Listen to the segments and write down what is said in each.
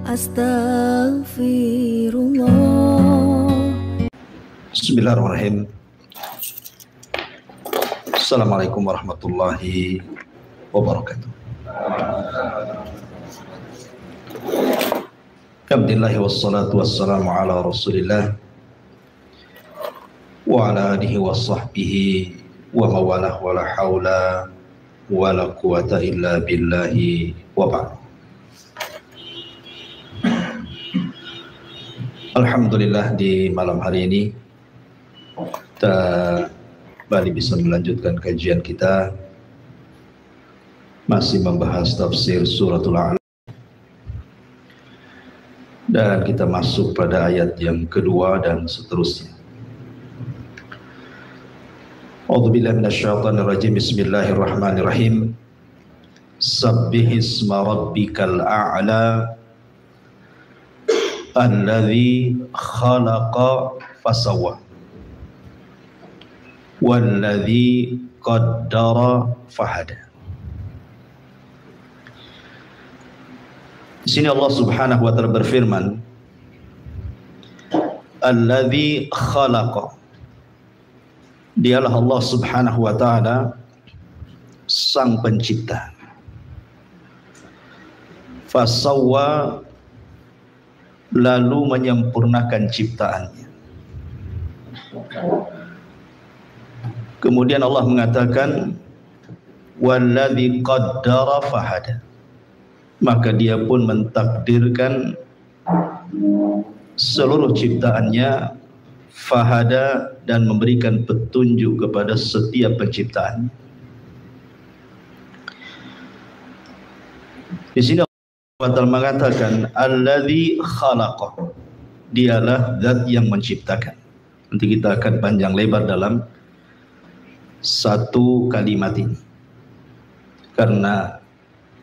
Astaghfirullah. Bismillahirrahmanirrahim. Assalamualaikum warahmatullahi wabarakatuh. Alhamdulillah wassalatu wassalamu ala Rasulillah wa ala alihi wa sahbihi wa mawalah wa la hawla wa la quwata illa billahi wa ba'd. Alhamdulillah, di malam hari ini kita kembali bisa melanjutkan kajian kita, masih membahas tafsir suratul A'la, dan kita masuk pada ayat yang kedua dan seterusnya. A'udzubillahi minasyaitonir rajim. Bismillahirrahmanirrahim. Sabbihisma rabbikal a'la alladzi khalaqa fasawwa walladzi qaddara fahada. Di sini Allah Subhanahu wa taala berfirman, alladzi khalaqa, dialah Allah Subhanahu wa taala sang pencipta, fasawwa, lalu menyempurnakan ciptaannya. Kemudian Allah mengatakan walladzi qaddara fahada, maka dia pun mentakdirkan seluruh ciptaannya, fahada, dan memberikan petunjuk kepada setiap penciptaan. Di sini Allah mengatakan alladzi khalaqa, dialah zat yang menciptakan. Nanti kita akan panjang lebar dalam satu kalimat ini, karena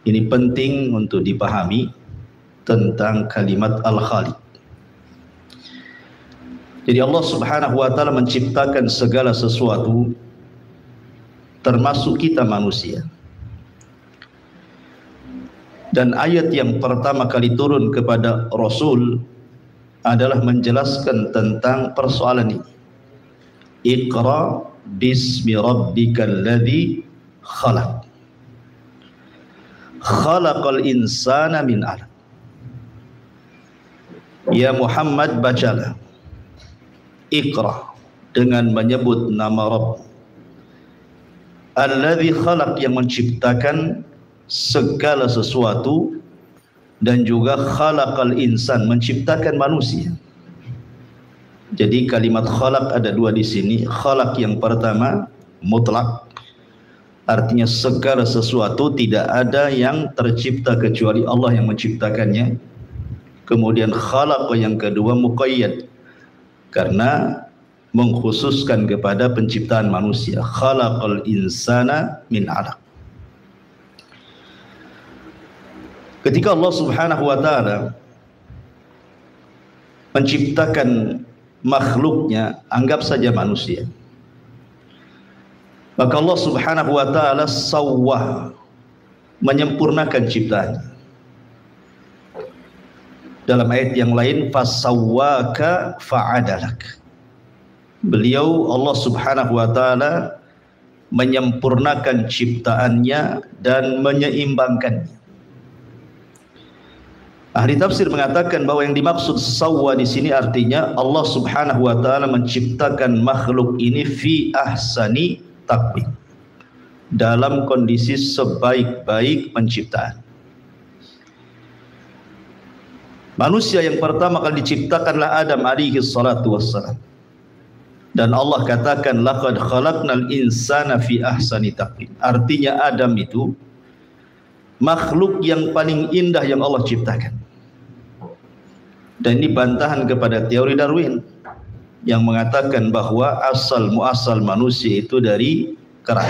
ini penting untuk dipahami tentang kalimat al-khaliq. Jadi Allah Subhanahu wa taala menciptakan segala sesuatu, termasuk kita manusia. Dan ayat yang pertama kali turun kepada Rasul adalah menjelaskan tentang persoalan ini. Iqra bismi rabbikal ladzi khalaq. Khalaqal insana min 'alaq. Ya Muhammad, bacalah. Iqra, dengan menyebut nama Rabb. Alladzi khalaq, yang menciptakan segala sesuatu, dan juga khalaqal insan, menciptakan manusia. Jadi kalimat khalaq ada dua di sini. Khalaq yang pertama mutlak, artinya segala sesuatu, tidak ada yang tercipta kecuali Allah yang menciptakannya. Kemudian khalaq yang kedua muqayyad, karena mengkhususkan kepada penciptaan manusia. Khalaqal insana min 'alaq. Ketika Allah Subhanahu wa taala menciptakan makhluknya, anggap saja manusia, maka Allah Subhanahu wa taala sawwah, menyempurnakan ciptaannya. Dalam ayat yang lain, fasawwaka fa'adalak, beliau Allah Subhanahu wa taala menyempurnakan ciptaannya dan menyeimbangkannya. Ahli tafsir mengatakan bahwa yang dimaksud sawwa di sini artinya Allah Subhanahu wa taala menciptakan makhluk ini fi ahsani taqwim, dalam kondisi sebaik-baik penciptaan. Manusia yang pertama kali diciptakanlah Adam alaihi salatu wassalam. Dan Allah katakan laqad khalaqnal insana fi ahsani taqwim. Artinya Adam itu makhluk yang paling indah yang Allah ciptakan. Dan ini bantahan kepada teori Darwin yang mengatakan bahwa asal muasal manusia itu dari kera.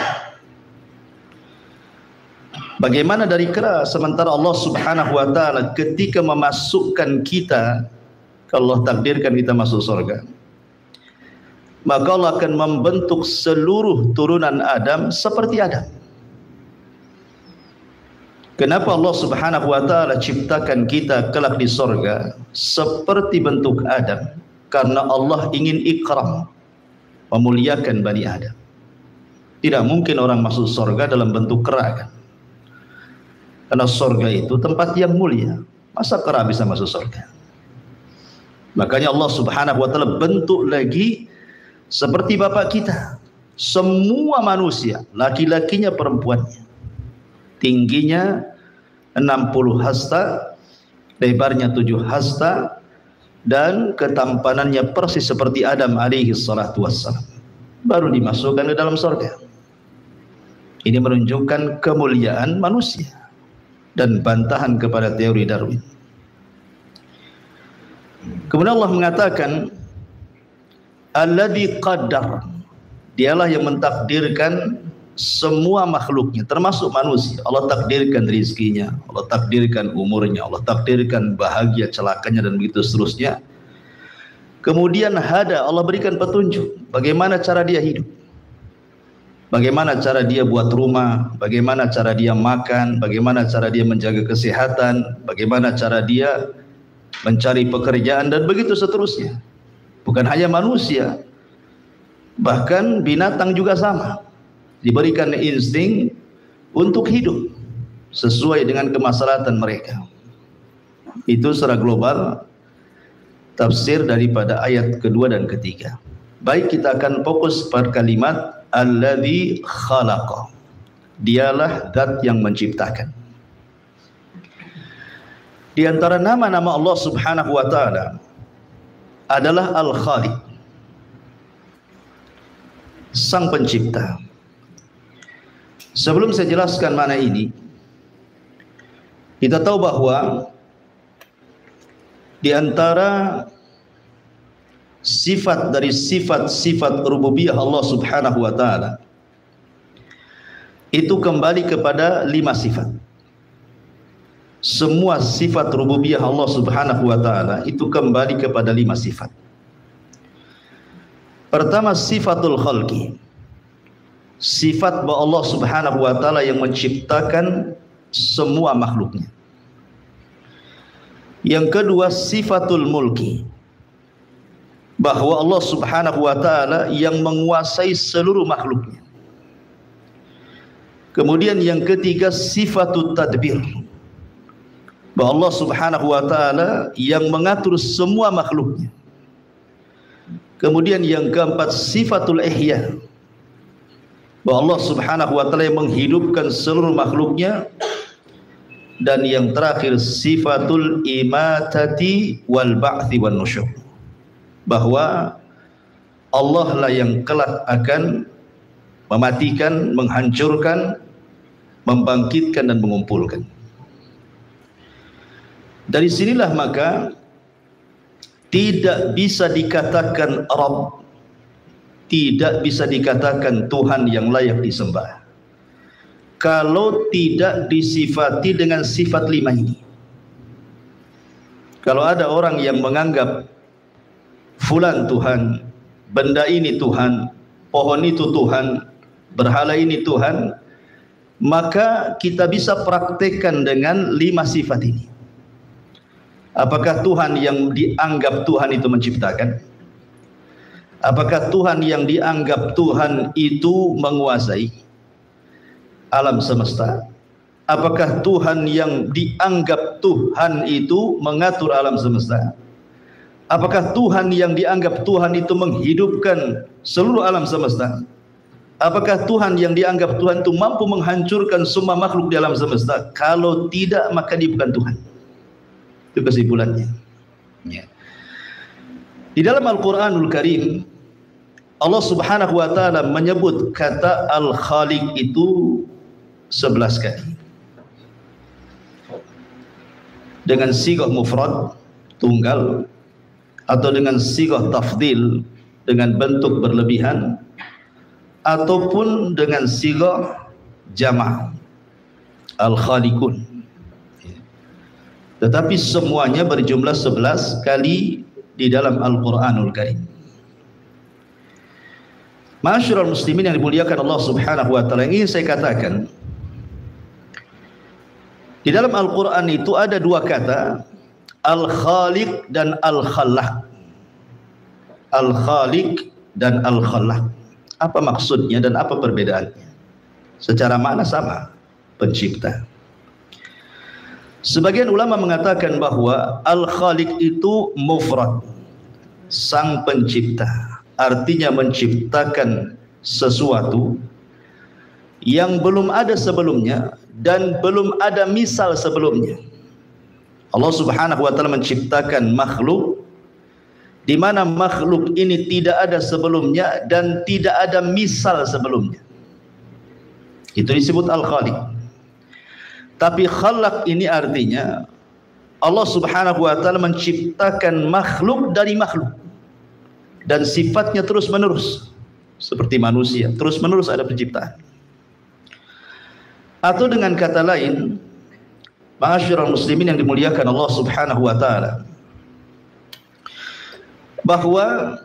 Bagaimana dari kera, sementara Allah Subhanahu wa taala ketika memasukkan kita, kalau Allah takdirkan kita masuk surga, maka Allah akan membentuk seluruh turunan Adam seperti Adam. Kenapa Allah Subhanahu wa taala ciptakan kita kelak di sorga seperti bentuk Adam? Karena Allah ingin ikram, memuliakan Bani Adam. Tidak mungkin orang masuk sorga dalam bentuk kera kan? Karena sorga itu tempat yang mulia. Masa kera bisa masuk sorga? Makanya Allah Subhanahu wa taala bentuk lagi seperti bapak kita. Semua manusia, laki-lakinya perempuannya, tingginya 60 hasta, lebarnya 7 hasta, dan ketampanannya persis seperti Adam alaihi salatu wassalam. Baru dimasukkan ke dalam surga. Ini menunjukkan kemuliaan manusia dan bantahan kepada teori Darwin. Kemudian Allah mengatakan, alladzi qaddar, dialah yang mentakdirkan semua makhluknya termasuk manusia. Allah takdirkan rizkinya, Allah takdirkan umurnya, Allah takdirkan bahagia celakanya dan begitu seterusnya. Kemudian hada, Allah berikan petunjuk bagaimana cara dia hidup, bagaimana cara dia buat rumah, bagaimana cara dia makan, bagaimana cara dia menjaga kesehatan, bagaimana cara dia mencari pekerjaan dan begitu seterusnya. Bukan hanya manusia, bahkan binatang juga sama, diberikan insting untuk hidup sesuai dengan kemaslahatan mereka. Itu secara global tafsir daripada ayat kedua dan ketiga. Baik, kita akan fokus pada kalimat alladzi khalaqa. Dialah zat yang menciptakan. Di antara nama-nama Allah Subhanahu wa taala adalah Al-Khaliq, Sang Pencipta. Sebelum saya jelaskan mana ini, kita tahu bahwa di antara sifat dari sifat-sifat rububiyah Allah Subhanahu wa taala itu kembali kepada 5 sifat. Semua sifat rububiyah Allah Subhanahu wa taala itu kembali kepada 5 sifat. Pertama, sifatul khalqi, sifat bahwa Allah Subhanahu wa taala yang menciptakan semua makhluknya. Yang kedua, sifatul mulki, bahwa Allah Subhanahu wa taala yang menguasai seluruh makhluknya. Kemudian yang ketiga, sifatut tadbir, bahwa Allah Subhanahu wa taala yang mengatur semua makhluknya. Kemudian yang keempat, sifatul ihya, bahwa Allah Subhanahu wa taala yang menghidupkan seluruh makhluknya. Dan yang terakhir, sifatul imatati wal ba'thi wan nusyur, bahwa Allah lah yang kelak akan mematikan, menghancurkan, membangkitkan dan mengumpulkan. Dari sinilah maka tidak bisa dikatakan Rabb, tidak bisa dikatakan Tuhan yang layak disembah kalau tidak disifati dengan sifat 5 ini. Kalau ada orang yang menganggap fulan Tuhan, benda ini Tuhan, pohon itu Tuhan, berhala ini Tuhan, maka kita bisa praktekkan dengan 5 sifat ini. Apakah Tuhan yang dianggap Tuhan itu menciptakan? Apakah Tuhan yang dianggap Tuhan itu menguasai alam semesta? Apakah Tuhan yang dianggap Tuhan itu mengatur alam semesta? Apakah Tuhan yang dianggap Tuhan itu menghidupkan seluruh alam semesta? Apakah Tuhan yang dianggap Tuhan itu mampu menghancurkan semua makhluk di alam semesta? Kalau tidak, maka dia bukan Tuhan. Itu kesimpulannya. Ya. Di dalam Al-Quranul Karim, Allah Subhanahu wa taala menyebut kata Al-Khaliq itu 11 kali. Dengan sigah mufrad, tunggal, atau dengan sigah tafdil, dengan bentuk berlebihan, ataupun dengan sigah jama', Al-Khaliqun. Tetapi semuanya berjumlah 11 kali di dalam Al-Quranul Karim. Ma'asyiral muslimin yang dimuliakan Allah Subhanahu wa taala, ingin saya katakan Di dalam Al-Quran itu ada dua kata, Al-Khaliq dan Al-Khalaq. Al-Khaliq dan Al-Khalaq. Apa maksudnya dan apa perbedaannya? Secara makna sama, pencipta. Sebagian ulama mengatakan bahwa Al-Khaliq itu mufrad, sang pencipta. Artinya menciptakan sesuatu yang belum ada sebelumnya dan belum ada misal sebelumnya. Allah Subhanahu wa taala menciptakan makhluk di mana makhluk ini tidak ada sebelumnya dan tidak ada misal sebelumnya. Itu disebut Al-Khaliq. Tapi Khalaq ini artinya Allah Subhanahu wa taala menciptakan makhluk dari makhluk dan sifatnya terus menerus seperti manusia, terus menerus ada penciptaan. Atau dengan kata lain, ma'asyiral muslimin yang dimuliakan Allah Subhanahu wa taala, bahwa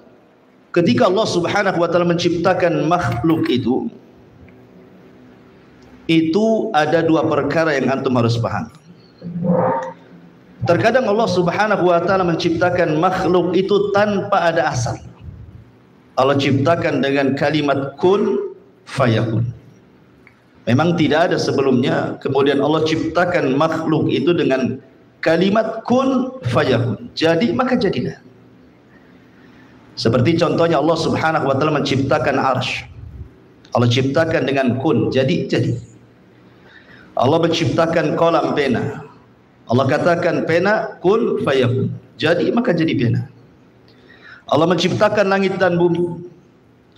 ketika Allah Subhanahu wa taala menciptakan makhluk itu ada dua perkara yang antum harus paham. Terkadang Allah Subhanahu wa taala menciptakan makhluk itu tanpa ada asal. Allah ciptakan dengan kalimat kun fayakun. Memang tidak ada sebelumnya, kemudian Allah ciptakan makhluk itu dengan kalimat kun fayakun. Jadi maka jadilah. Seperti contohnya Allah Subhanahu wa taala menciptakan arsy. Allah ciptakan dengan kun, jadi. Allah menciptakan kolam pena. Allah katakan pena kun fayakun. Jadi maka jadi pena. Allah menciptakan langit dan bumi.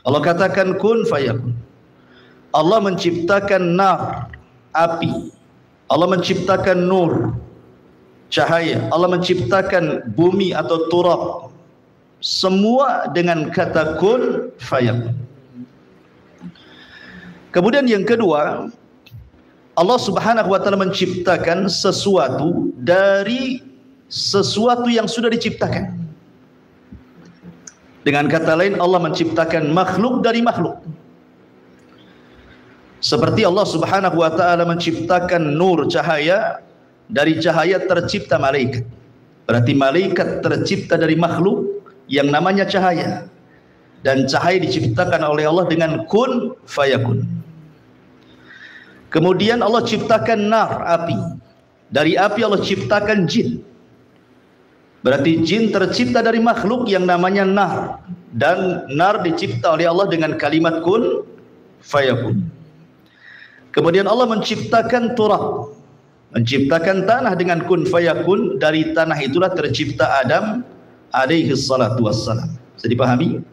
Allah katakan kun fayakun. Allah menciptakan nar, api. Allah menciptakan nur, cahaya. Allah menciptakan bumi atau turab. Semua dengan kata kun fayakun. Kemudian yang kedua, Allah Subhanahu wa taala menciptakan sesuatu dari sesuatu yang sudah diciptakan. Dengan kata lain, Allah menciptakan makhluk dari makhluk. Seperti Allah Subhanahu wa taala menciptakan nur, cahaya, dari cahaya tercipta malaikat. Berarti malaikat tercipta dari makhluk yang namanya cahaya. Dan cahaya diciptakan oleh Allah dengan kun fayakun. Kemudian Allah ciptakan nar, api. Dari api Allah ciptakan jin. Berarti jin tercipta dari makhluk yang namanya nar. Dan nar dicipta oleh Allah dengan kalimat kun fayakun. Kemudian Allah menciptakan turab, menciptakan tanah dengan kun fayakun. Dari tanah itulah tercipta Adam alaihi salatu wassalam. Bisa dipahami?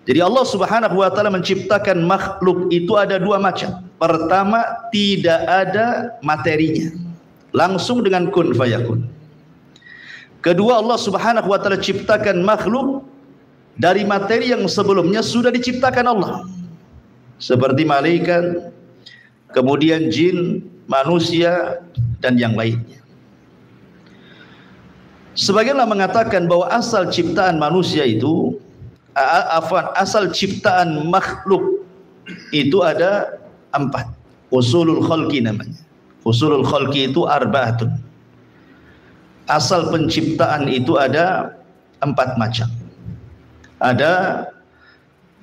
Jadi Allah Subhanahu wa taala menciptakan makhluk itu ada dua macam. Pertama, tidak ada materinya, langsung dengan kun fayakun. Kedua, Allah Subhanahu wa taala ciptakan makhluk dari materi yang sebelumnya sudah diciptakan Allah. Seperti malaikat, kemudian jin, manusia, dan yang lainnya. Sebagianlah mengatakan bahwa asal ciptaan manusia itu, asal ciptaan makhluk itu ada 4. Usulul khalqi namanya. Usulul khalqi itu arba'atun. Asal penciptaan itu ada 4 macam. Ada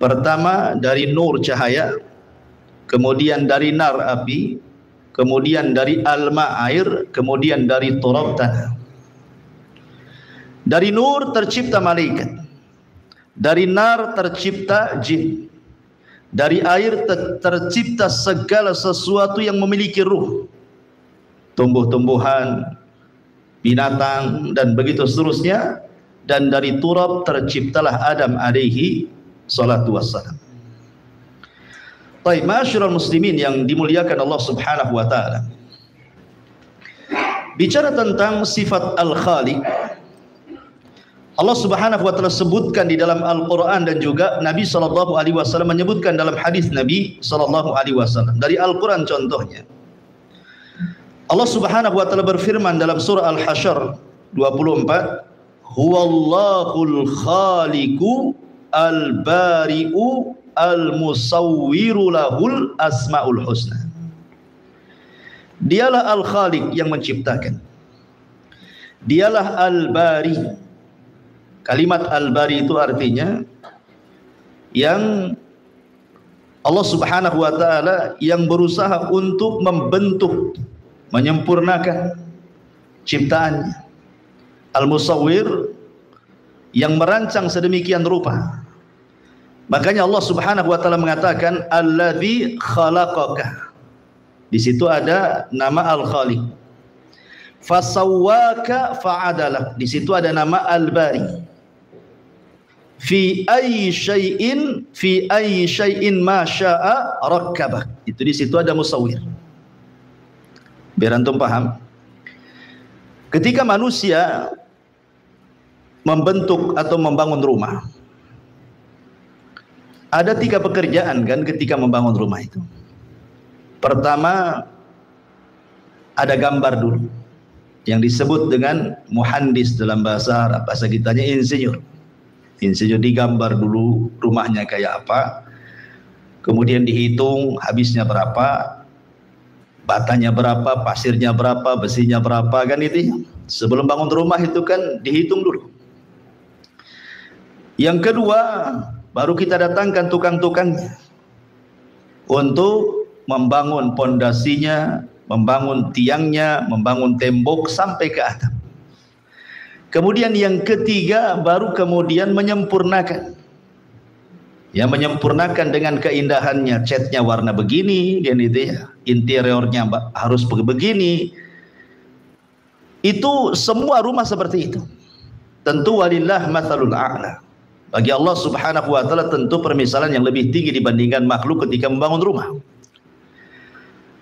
pertama dari nur, cahaya. Kemudian dari nar, api. Kemudian dari alma, air. Kemudian dari turab, tanah. Dari nur tercipta malaikat. Dari nar tercipta jin. Dari air tercipta segala sesuatu yang memiliki ruh. Tumbuh-tumbuhan, binatang, dan begitu seterusnya. Dan dari turab terciptalah Adam alaihi salatu wassalam. Baik, ma'asyiral muslimin yang dimuliakan Allah Subhanahu wa taala. Bicara tentang sifat Al-Khaliq, Allah Subhanahu wa taala sebutkan di dalam Al-Qur'an dan juga Nabi sallallahu alaihi wasallam menyebutkan dalam hadis Nabi sallallahu alaihi wasallam. Dari Al-Qur'an contohnya, Allah Subhanahu wa taala berfirman dalam surah Al-Hasyr 24, Huwallahul khaliqu al-bari'u al-musawwiru lahul asmaul husna. Dialah Al-Khaliq yang menciptakan. Dialah Al-Bari. Kalimat Al-Bari itu artinya yang Allah Subhanahu wa taala yang berusaha untuk membentuk, menyempurnakan ciptaannya. Al-Musawwir yang merancang sedemikian rupa. Makanya Allah Subhanahu wa taala mengatakan alladzi khalaqaka. Di situ ada nama Al-Khaliq. Fasawwaka fa'adalak. Di situ ada nama Al-Bari. Fi ayyi syai'in ma syaa rakkabak. Itu di situ ada musawwir. Biar antum paham. Ketika manusia membentuk atau membangun rumah, ada 3 pekerjaan kan ketika membangun rumah itu. Pertama, ada gambar dulu yang disebut dengan muhandis dalam bahasa Arab, bahasa kitanya insinyur. Insinyur digambar dulu rumahnya kayak apa, kemudian dihitung habisnya berapa, batanya berapa, pasirnya berapa, besinya berapa, kan itu. Sebelum bangun rumah itu kan dihitung dulu. Yang kedua, baru kita datangkan tukang-tukangnya untuk membangun pondasinya, membangun tiangnya, membangun tembok sampai ke atap. Kemudian yang ketiga baru kemudian menyempurnakan. Ya, menyempurnakan dengan keindahannya, catnya warna begini, dan itu ya, interiornya harus begini. Itu semua rumah seperti itu. Tentu walillah matsalul a'la. Bagi Allah Subhanahu wa taala tentu permisalan yang lebih tinggi dibandingkan makhluk ketika membangun rumah.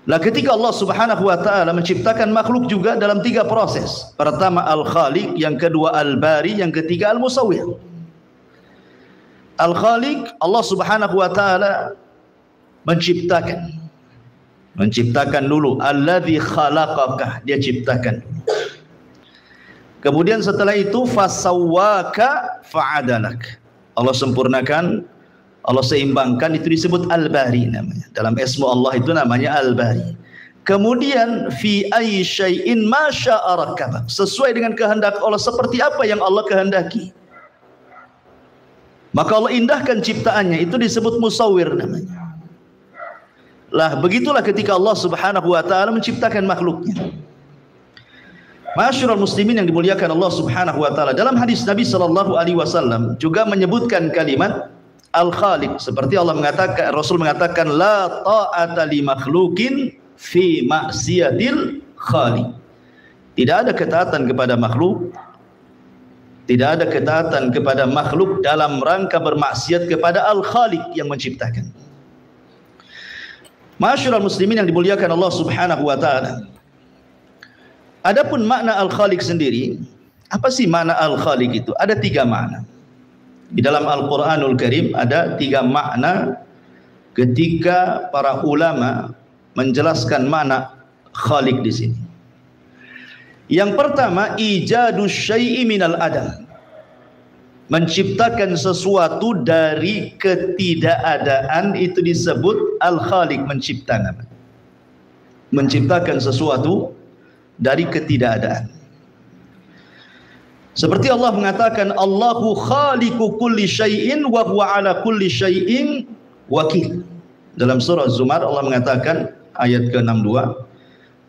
Nah, ketika Allah Subhanahu wa taala menciptakan makhluk juga dalam 3 proses. Pertama Al-Khaliq, yang kedua Al-Bari, yang ketiga Al-Musawwir. Al-Khaliq, Allah Subhanahu wa taala menciptakan dulu. Alladzi khalaqaka, dia ciptakan. Kemudian setelah itu fasawwaka fa'adalak. Allah sempurnakan, Allah seimbangkan, itu disebut Al-Bari namanya. Dalam ismu Allah itu namanya Al-Bari. Kemudian fi ayyi syai'in ma syaa rakkabak. Sesuai dengan kehendak Allah, seperti apa yang Allah kehendaki. Maka Allah indahkan ciptaannya, itu disebut musawwir namanya. Lah begitulah ketika Allah Subhanahu wa taala menciptakan makhluknya. Ma'asyiral muslimin yang dimuliakan Allah Subhanahu wa taala, dalam hadis Nabi sallallahu alaihi wasallam juga menyebutkan kalimat Al-Khaliq, seperti Allah mengatakan, Rasul mengatakan la ta'ata li makhluqin fi ma'siyatil khaliq. Tidak ada ketaatan kepada makhluk, tidak ada ketaatan kepada makhluk dalam rangka bermaksiat kepada Al-Khaliq yang menciptakan. Ma'asyiral muslimin yang dimuliakan Allah Subhanahu wa taala. Adapun makna Al-Khaliq sendiri, apa sih makna Al-Khaliq itu? Ada 3 makna. Di dalam Al-Quranul Karim ada 3 makna ketika para ulama menjelaskan makna Khaliq di sini. Yang pertama, ijadus syai'i minal adam. Menciptakan sesuatu dari ketidakadaan, itu disebut Al-Khaliq, mencipta namanya. Menciptakan sesuatu dari ketidakadaan. Seperti Allah mengatakan Allahu khaliqu kulli syai'in wa huwa ala kulli syai'in wakil. Dalam surah Zumar Allah mengatakan ayat ke-62,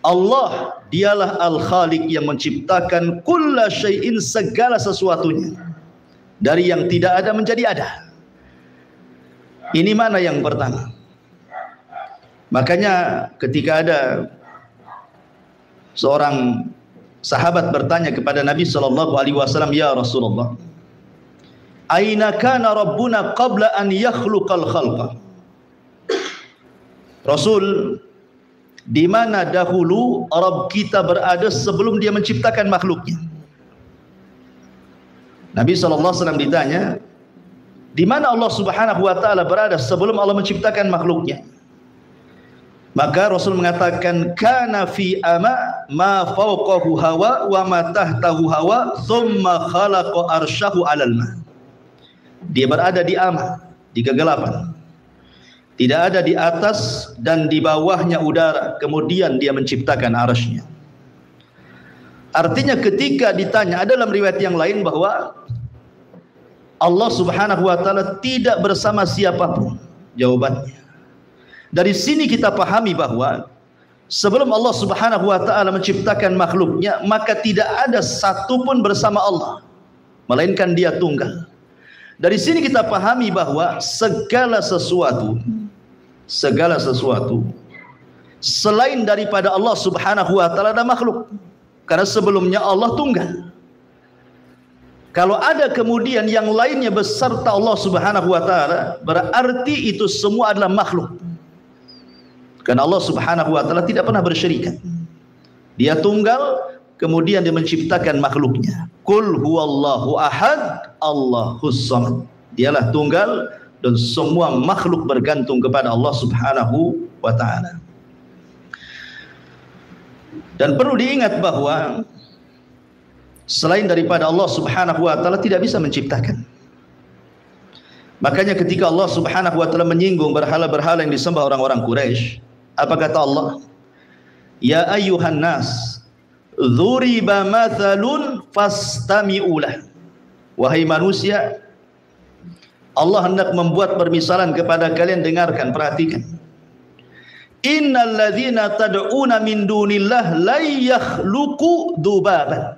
Allah dialah Al-Khaliq yang menciptakan kulla syai'in, segala sesuatunya, dari yang tidak ada menjadi ada. Ini mana yang pertama. Makanya ketika ada seorang sahabat bertanya kepada Nabi sallallahu alaihi wasallam, ya Rasulullah, aina kana rabbuna qabla an yakhluqal khalqa? Rasul, di mana dahulu Rabb kita berada sebelum dia menciptakan makhluknya? Nabi sallallahu alaihi wasallam ditanya, di mana Allah Subhanahu wa taala berada sebelum Allah menciptakan makhluknya? Maka Rasul mengatakan kana fi ama ma fawqahu hawa wa ma tahtahu hawa thumma khalaqa arsyahu 'alal ma. Dia berada di ama, di kegelapan. Tidak ada di atas dan di bawahnya udara. Kemudian dia menciptakan arasy-Nya. Artinya ketika ditanya, ada dalam riwayat yang lain bahwa Allah subhanahu wa ta'ala tidak bersama siapapun. Jawabannya, dari sini kita pahami bahwa sebelum Allah subhanahu wa ta'ala menciptakan makhluknya, maka tidak ada satupun bersama Allah, melainkan dia tunggal. Dari sini kita pahami bahwa segala sesuatu selain daripada Allah subhanahu wa ta'ala ada makhluk. Karena sebelumnya Allah tunggal. Kalau ada kemudian yang lainnya beserta Allah subhanahu wa ta'ala, berarti itu semua adalah makhluk. Karena Allah subhanahu wa ta'ala tidak pernah bersyirikat. Dia tunggal, kemudian dia menciptakan makhluknya. Qul huwallahu ahad, Allahus samad. Dialah tunggal dan semua makhluk bergantung kepada Allah subhanahu wa ta'ala. Dan perlu diingat bahwa selain daripada Allah subhanahu wa ta'ala tidak bisa menciptakan. Makanya ketika Allah subhanahu wa ta'ala menyinggung berhala-berhala yang disembah orang-orang Quraisy, apa kata Allah? Ya ayyuhan nas, dhuriba mathalun fastami'ulah. Wahai manusia, Allah hendak membuat permisalan kepada kalian, dengarkan, perhatikan. Innal ladzina tad'una min dunillah la yakhluqu dubaban.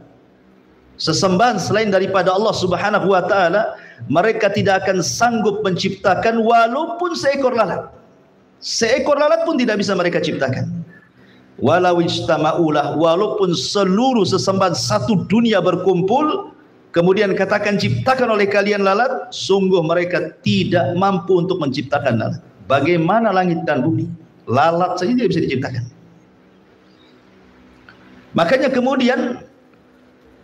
Sesembahan selain daripada Allah subhanahu wa ta'ala, mereka tidak akan sanggup menciptakan walaupun seekor lalat. Seekor lalat pun tidak bisa mereka ciptakan. Walau ijtama'ulah, walaupun seluruh sesembahan satu dunia berkumpul, kemudian katakan ciptakan oleh kalian lalat, sungguh mereka tidak mampu untuk menciptakan lalat. Bagaimana langit dan bumi? Lalat saja tidak bisa diciptakan. Makanya kemudian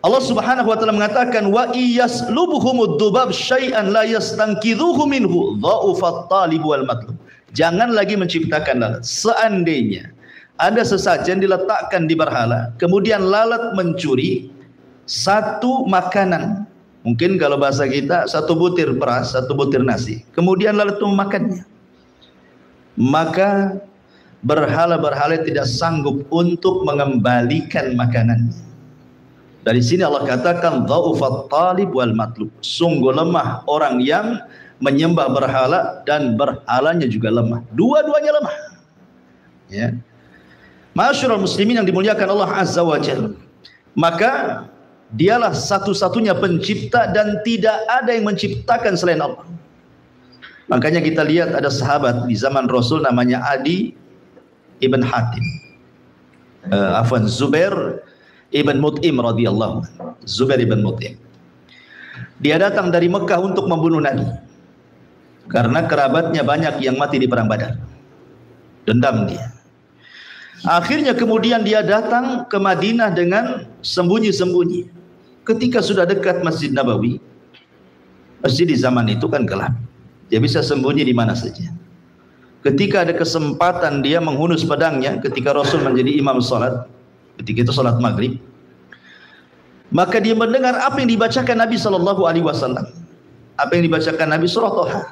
Allah subhanahu wa ta'ala mengatakan, wa iyaslubuhumud dubab syai'an la yastankidhuhu minhu dha'ufat talib wal matlub. Jangan lagi menciptakan lalat. Seandainya ada sesajen diletakkan di berhala, kemudian lalat mencuri satu makanan, mungkin kalau bahasa kita satu butir beras, satu butir nasi, kemudian lalat itu memakannya, maka berhala-berhala tidak sanggup untuk mengembalikan makanannya. Dari sini Allah katakan dha'ufat talib wal matlub. Sungguh lemah orang yang menyembah berhala dan berhalanya juga lemah. Dua-duanya lemah. Ya. Ma'asyiral muslimin yang dimuliakan Allah Azza wa Jalla. Maka dialah satu-satunya pencipta dan tidak ada yang menciptakan selain Allah. Makanya kita lihat ada sahabat di zaman Rasul namanya Adi ibn Hatim. Zubair ibn Mut'im radhiyallahu anhu. Zubair ibn Mut'im. Dia datang dari Mekah untuk membunuh Nabi. Karena kerabatnya banyak yang mati di perang Badar. Dendam dia. Akhirnya kemudian dia datang ke Madinah dengan sembunyi-sembunyi. Ketika sudah dekat Masjid Nabawi, masjid di zaman itu kan gelap. Dia bisa sembunyi di mana saja. Ketika ada kesempatan dia menghunus pedangnya ketika Rasul menjadi imam salat, ketika itu salat maghrib, maka dia mendengar apa yang dibacakan Nabi SAW. Apa yang dibacakan Nabi surah Thaha.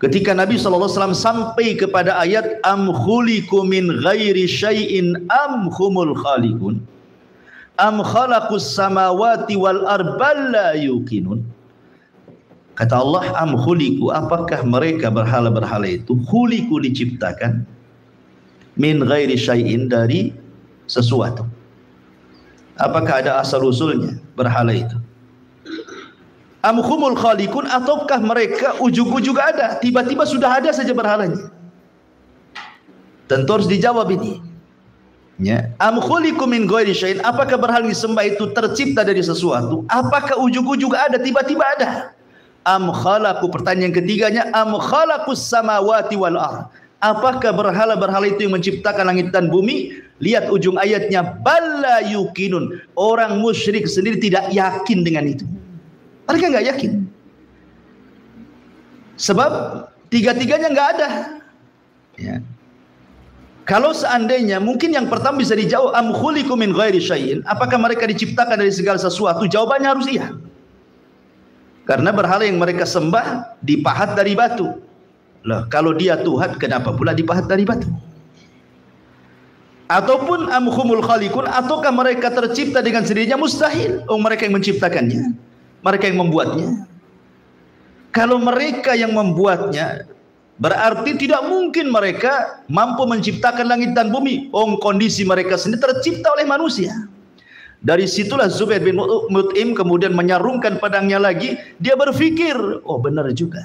Ketika Nabi SAW sampai kepada ayat am khuliqu min ghairi syai'in am humul khaliqun am khalaqus samawati wal arbal la yuqinun. Kata Allah, am khuliqu, apakah mereka berhala-berhala itu khuliqu diciptakan min ghairi syai'in, dari sesuatu. Apakah ada asal usulnya berhala itu? Am humul khaliqun, ataukah mereka ujug-ujug ada, tiba-tiba sudah ada saja berhalanya? Tentu harus dijawab ini. Ya. Am khuliqu min ghairi syai'in, apakah berhala disembah itu tercipta dari sesuatu? Apakah ujug-ujug ada, tiba-tiba ada? Am khalaqu, pertanyaan ketiganya, am khalaqus samawati wal ardh, apakah berhala-berhala itu yang menciptakan langit dan bumi? Lihat ujung ayatnya, balla yuqinun, orang musyrik sendiri tidak yakin dengan itu. Mereka enggak yakin. Sebab tiga-tiganya enggak ada. Ya. Kalau seandainya mungkin yang pertama bisa dijawab am khuliqu min ghairi syai'in, apakah mereka diciptakan dari segala sesuatu? Jawabannya harus iya. Karena berhala yang mereka sembah dipahat dari batu. Lah, kalau dia Tuhan, kenapa pula dipahat dari batu? Ataupun amhumul khaliqun, ataukah mereka tercipta dengan sendirinya? Mustahil. Oh, mereka yang menciptakannya, mereka yang membuatnya. Kalau mereka yang membuatnya, berarti tidak mungkin mereka mampu menciptakan langit dan bumi. Oh, kondisi mereka sendiri tercipta oleh manusia. Dari situlah Zubair bin Mut'im kemudian menyarungkan pedangnya lagi. Dia berpikir, oh benar juga,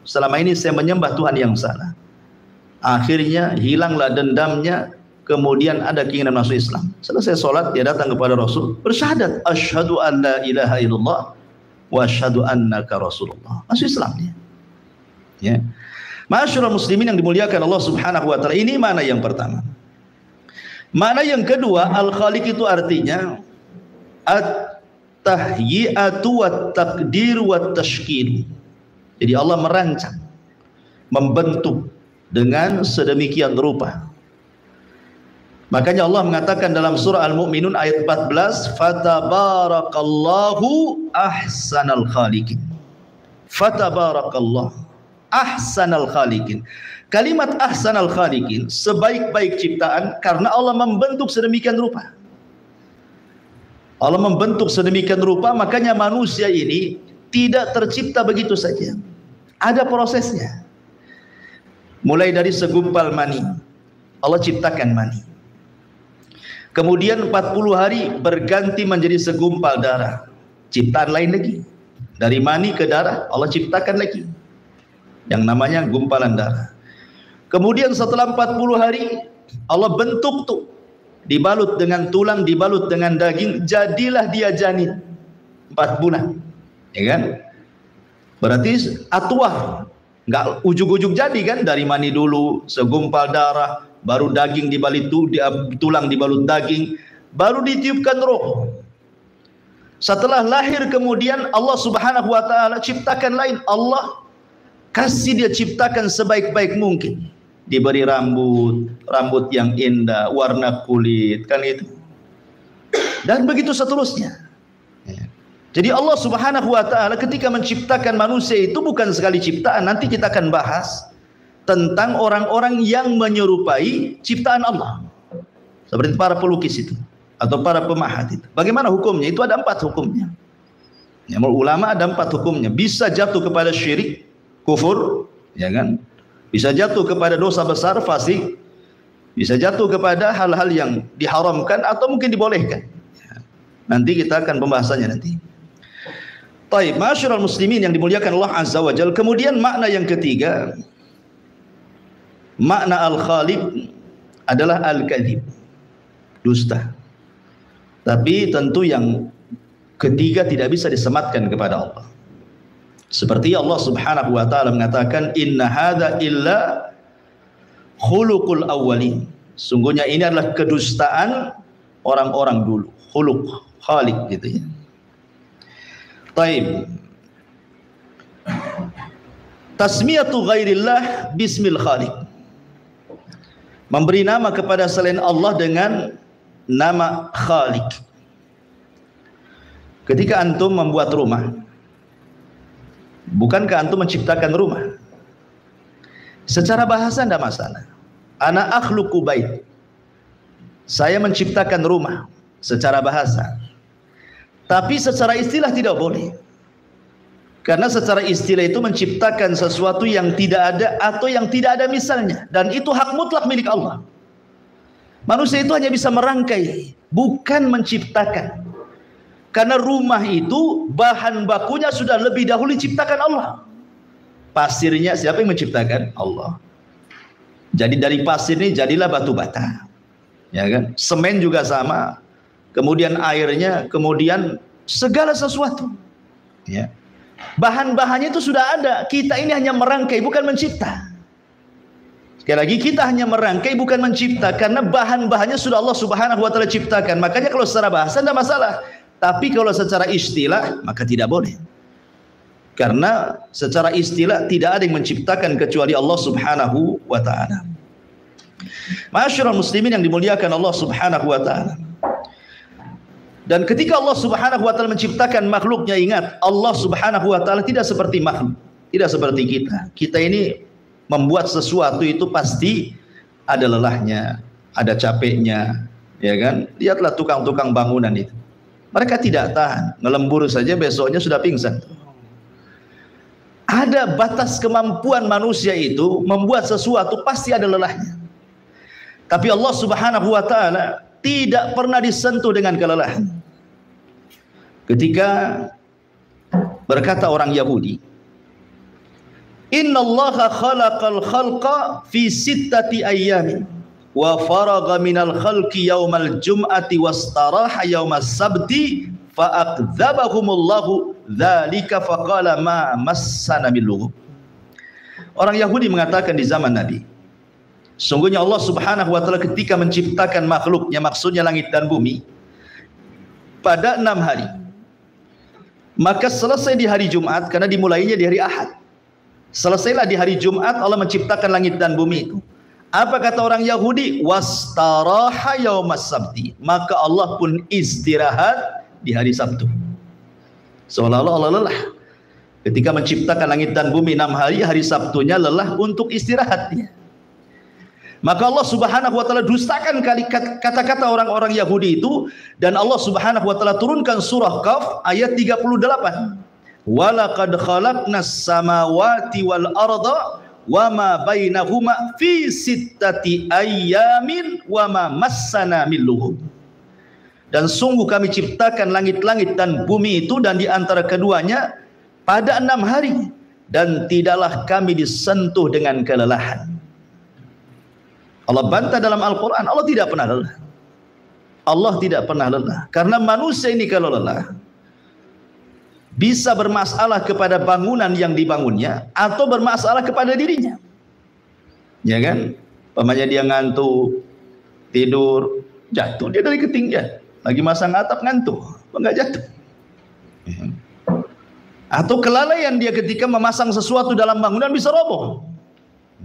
selama ini saya menyembah Tuhan yang salah. Akhirnya hilanglah dendamnya, kemudian ada keinginan masuk Islam. Selesai sholat, dia datang kepada Rasul, bersyahadat, asyhadu an la ilaha illallah wa asyhadu annaka Rasulullah. Masuk Islam dia. Ya. Ma'asyiral muslimin yang dimuliakan Allah Subhanahu wa taala, ini mana yang pertama. Mana yang kedua, al-khaliq itu artinya at-tahyi'atu wat-taqdir wat-tashkil. Jadi Allah merancang, membentuk dengan sedemikian rupa. Makanya Allah mengatakan dalam surah Al-Mu'minun ayat 14, fatabarakallahu ahsanal khaliqin. Fatabarakallah ahsanal khaliqin. Kalimat ahsanal khaliqin, sebaik-baik ciptaan, karena Allah membentuk sedemikian rupa. Allah membentuk sedemikian rupa, makanya manusia ini tidak tercipta begitu saja. Ada prosesnya. Mulai dari segumpal mani, Allah ciptakan mani. Kemudian 40 hari berganti menjadi segumpal darah. Ciptaan lain lagi. Dari mani ke darah, Allah ciptakan lagi yang namanya gumpalan darah. Kemudian setelah 40 hari, Allah bentuk tuh, dibalut dengan tulang, dibalut dengan daging, jadilah dia janin 4 bulan, ya kan? Berarti atwah, nggak ujuk-ujuk jadi kan? Dari mani dulu, segumpal darah, baru daging dibalut tulang, dibalut daging, baru ditiupkan roh. Setelah lahir kemudian Allah Subhanahu wa taala ciptakan lain. Allah kasih dia ciptakan sebaik-baik mungkin. Diberi rambut yang indah, warna kulit, kan itu. Dan begitu seterusnya. Jadi Allah Subhanahu wa taala ketika menciptakan manusia itu bukan sekali ciptaan. Nanti kita akan bahas tentang orang-orang yang menyerupai ciptaan Allah. Seperti para pelukis itu atau para pemahat itu. Bagaimana hukumnya? Itu ada 4 hukumnya. Ya, ulama ada 4 hukumnya. Bisa jatuh kepada syirik, kufur, ya kan? Bisa jatuh kepada dosa besar, fasik. Bisa jatuh kepada hal-hal yang diharamkan atau mungkin dibolehkan. Nanti kita akan pembahasannya nanti. Taib, ma'asyiral muslimin yang dimuliakan Allah Azza wa Jalla. Kemudian makna yang ketiga, makna al-khaliq adalah al-kadhib, dusta. Tapi tentu yang ketiga tidak bisa disematkan kepada Allah. Seperti Allah Subhanahu wa taala mengatakan, inna hadza illa khuluqul awwalin. Sungguhnya ini adalah kedustaan orang-orang dulu. Khuluq, khaliq gitu ya. Taib. Tasmiyatu ghairillah bismil khaliq. Memberi nama kepada selain Allah dengan nama Khaliq. Ketika antum membuat rumah, bukankah antum menciptakan rumah? Secara bahasa tidak masalah. Ana akhluqu bait. Saya menciptakan rumah secara bahasa. Tapi secara istilah tidak boleh. Karena secara istilah itu menciptakan sesuatu yang tidak ada atau yang tidak ada misalnya. Dan itu hak mutlak milik Allah. Manusia itu hanya bisa merangkai, bukan menciptakan. Karena rumah itu bahan bakunya sudah lebih dahulu diciptakan Allah. Pasirnya siapa yang menciptakan? Allah. Jadi dari pasir ini jadilah batu bata. Ya kan? Semen juga sama. Kemudian airnya, kemudian segala sesuatu. Ya. Bahan-bahannya itu sudah ada. Kita ini hanya merangkai, bukan mencipta. Sekali lagi, kita hanya merangkai, bukan mencipta. Karena bahan-bahannya sudah Allah Subhanahu wa taala ciptakan. Makanya kalau secara bahasa tidak masalah. Tapi kalau secara istilah, maka tidak boleh. Karena secara istilah tidak ada yang menciptakan kecuali Allah Subhanahu wa taala. Ma'asyiral muslimin yang dimuliakan Allah Subhanahu wa taala. Dan ketika Allah Subhanahu wa taala menciptakan makhluknya, ingat, Allah Subhanahu wa taala tidak seperti makhluk, tidak seperti kita. Kita ini membuat sesuatu itu pasti ada lelahnya, ada capeknya, ya kan? Lihatlah tukang-tukang bangunan itu. Mereka tidak tahan, ngelembur saja besoknya sudah pingsan. Ada batas kemampuan manusia itu membuat sesuatu pasti ada lelahnya. Tapi Allah Subhanahu wa taala tidak pernah disentuh dengan kelelahan. Ketika berkata orang Yahudi, "Innallaha khalaqal khalqa fi sittati ayyamin wa faragha minal khalqi yaumal jum'ati wastaraha yaumas sabti fa aqdzabahumullahu dzalika faqala ma massana min lughub." Orang Yahudi mengatakan di zaman Nabi, sungguhnya Allah Subhanahu wa taala ketika menciptakan makhluknya, maksudnya langit dan bumi, pada 6 hari. Maka selesai di hari Jumat, karena dimulainya di hari Ahad. Selesailah di hari Jumat Allah menciptakan langit dan bumi itu. Apa kata orang Yahudi? Wastaraha yaumas sabti. Maka Allah pun istirahat di hari Sabtu. Seolah-olah Allah lelah. Ketika menciptakan langit dan bumi 6 hari, hari Sabtunya lelah untuk istirahat dia. Maka Allah Subhanahu wa taala dustakan kata-kata orang-orang Yahudi itu, dan Allah Subhanahu wa taala turunkan surah Qaf ayat 38. Walaqad khalaqnas samawati wal arda wama bainahuma fi sittati ayyamin wama massana min lughub. Dan sungguh kami ciptakan langit-langit dan bumi itu dan di antara keduanya pada 6 hari, dan tidaklah kami disentuh dengan kelelahan. Allah bantah dalam Al-Quran, Allah tidak pernah lelah. Allah tidak pernah lelah. Karena manusia ini kalau lelah, bisa bermasalah kepada bangunan yang dibangunnya, atau bermasalah kepada dirinya. Ya kan? Pamannya dia ngantuk, tidur, jatuh dia dari ketinggian. Lagi masang atap ngantuk, enggak jatuh. Atau kelalaian dia ketika memasang sesuatu dalam bangunan bisa roboh.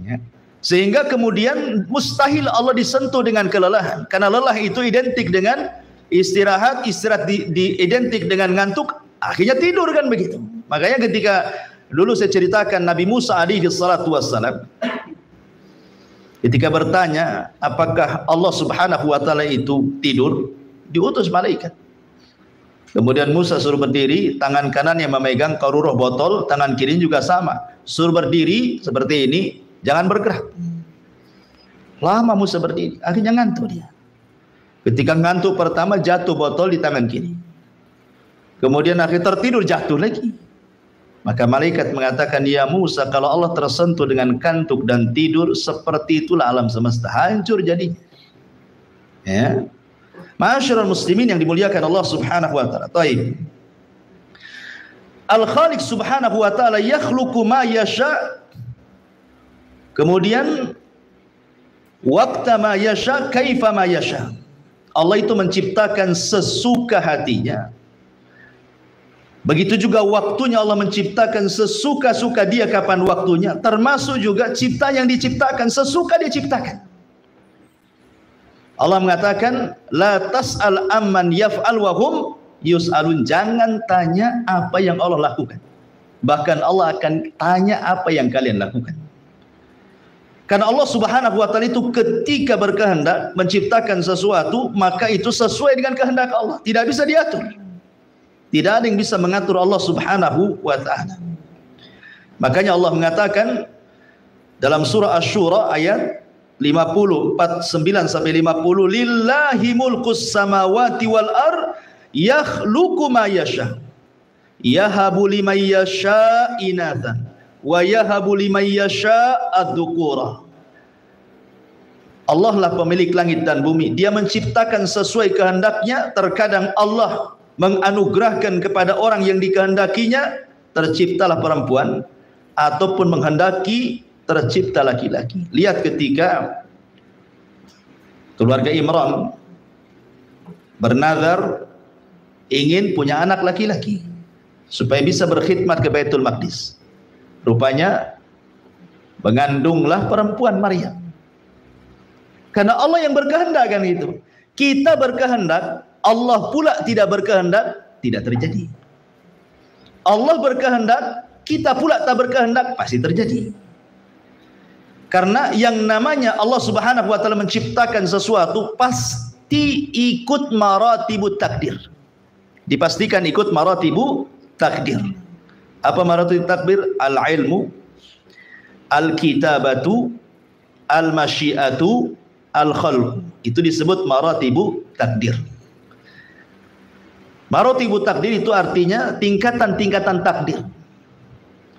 Ya. Sehingga kemudian mustahil Allah disentuh dengan kelelahan, karena lelah itu identik dengan istirahat, istirahat identik dengan ngantuk, akhirnya tidur kan begitu. Makanya ketika dulu saya ceritakan Nabi Musa alaihi salatu wassalam, ketika bertanya apakah Allah Subhanahu wa taala itu tidur, diutus malaikat. Kemudian Musa suruh berdiri, tangan kanannya memegang qaruruh botol, tangan kiri juga sama, suruh berdiri seperti ini, jangan bergerak. Lama Musa berdiri, akhirnya ngantuk dia. Ketika ngantuk pertama, jatuh botol di tangan kiri. Kemudian akhirnya tertidur, jatuh lagi. Maka malaikat mengatakan, ya Musa, kalau Allah tersentuh dengan kantuk dan tidur, seperti itulah alam semesta, hancur jadinya. Ya. Ma'asyiral muslimin yang dimuliakan Allah Subhanahu wa taala. Baik. Al-Khaliq Subhanahu wa taala yakhluqu ma yasha. Kemudian waqta ma yasha kaifa ma yasha. Allah itu menciptakan sesuka hatinya. Begitu juga waktunya Allah menciptakan sesuka-suka dia kapan waktunya. Termasuk juga cipta yang diciptakan sesuka dia ciptakan. Allah mengatakan la tas'al amman yaf'al wa hum yus'alun. Jangan tanya apa yang Allah lakukan, bahkan Allah akan tanya apa yang kalian lakukan. Karena Allah Subhanahu wa taala itu ketika berkehendak menciptakan sesuatu, maka itu sesuai dengan kehendak Allah, tidak bisa diatur. Tidak ada yang bisa mengatur Allah Subhanahu wa taala. Makanya Allah mengatakan dalam surah Asy-Syura ayat 50, 49 sampai 50, lillahi mulkus samawati wal ar yakhluqu ma yasha yahabu liman yasha inathan wa yahabu liman yasha ad-dzukura. Allah lah pemilik langit dan bumi, dia menciptakan sesuai kehendaknya. Terkadang Allah menganugerahkan kepada orang yang dikehendakinya terciptalah perempuan, ataupun menghendaki tercipta laki-laki. Lihat ketika keluarga Imran bernazar ingin punya anak laki-laki supaya bisa berkhidmat ke Baitul Maqdis. Rupanya mengandunglah perempuan Maryam. Karena Allah yang berkehendak kan itu. Kita berkehendak, Allah pula tidak berkehendak, tidak terjadi. Allah berkehendak, kita pula tak berkehendak, pasti terjadi. Karena yang namanya Allah Subhanahu wa taala menciptakan sesuatu pasti ikut maratibut takdir. Dipastikan ikut maratibut takdir. Apa maratibut takdir? Al-ilmu, al-kitabatu, al-masyiatu, al-khalq. Itu disebut maratibut takdir. Maratibut takdir itu artinya tingkatan-tingkatan takdir.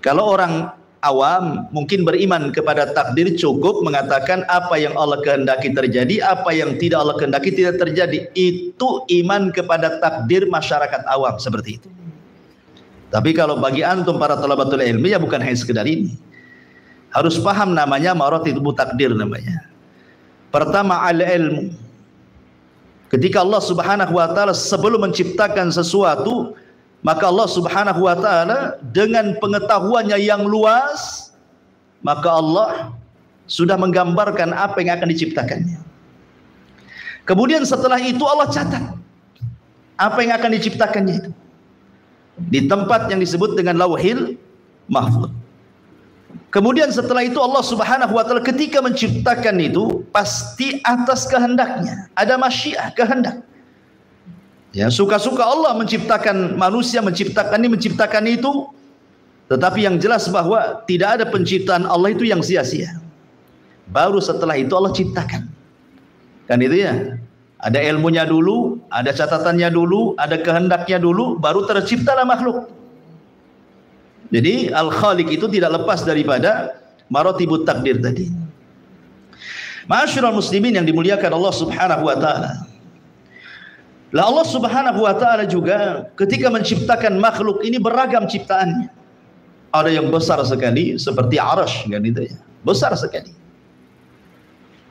Kalau orang awam mungkin beriman kepada takdir cukup mengatakan apa yang Allah kehendaki terjadi, apa yang tidak Allah kehendaki tidak terjadi. Itu iman kepada takdir masyarakat awam seperti itu. Tapi kalau bagi antum para talabatul ilmi ya bukan hanya sekedar ini. Harus paham namanya maratibut takdir namanya. Pertama al-ilmu. Ketika Allah Subhanahu wa taala sebelum menciptakan sesuatu, maka Allah Subhanahu wa taala dengan pengetahuannya yang luas, maka Allah sudah menggambarkan apa yang akan diciptakannya. Kemudian setelah itu Allah catat apa yang akan diciptakannya itu di tempat yang disebut dengan Lauhil Mahfuz. Kemudian setelah itu Allah Subhanahu wa taala ketika menciptakan itu pasti atas kehendaknya, ada masyiah, kehendak. Ya, suka-suka Allah menciptakan manusia, menciptakan ini, menciptakan itu. Tetapi yang jelas bahwa tidak ada penciptaan Allah itu yang sia-sia. Baru setelah itu Allah ciptakan. Kan itu ya. Ada ilmunya dulu, ada catatannya dulu, ada kehendaknya dulu, baru terciptalah makhluk. Jadi al-khaliq itu tidak lepas daripada maratibut takdir tadi. Ma'asyiral muslimin yang dimuliakan Allah Subhanahu wa taala. Lah Allah Subhanahu wa taala juga ketika menciptakan makhluk ini beragam ciptaannya. Ada yang besar sekali seperti arasy kan itu ya. Besar sekali.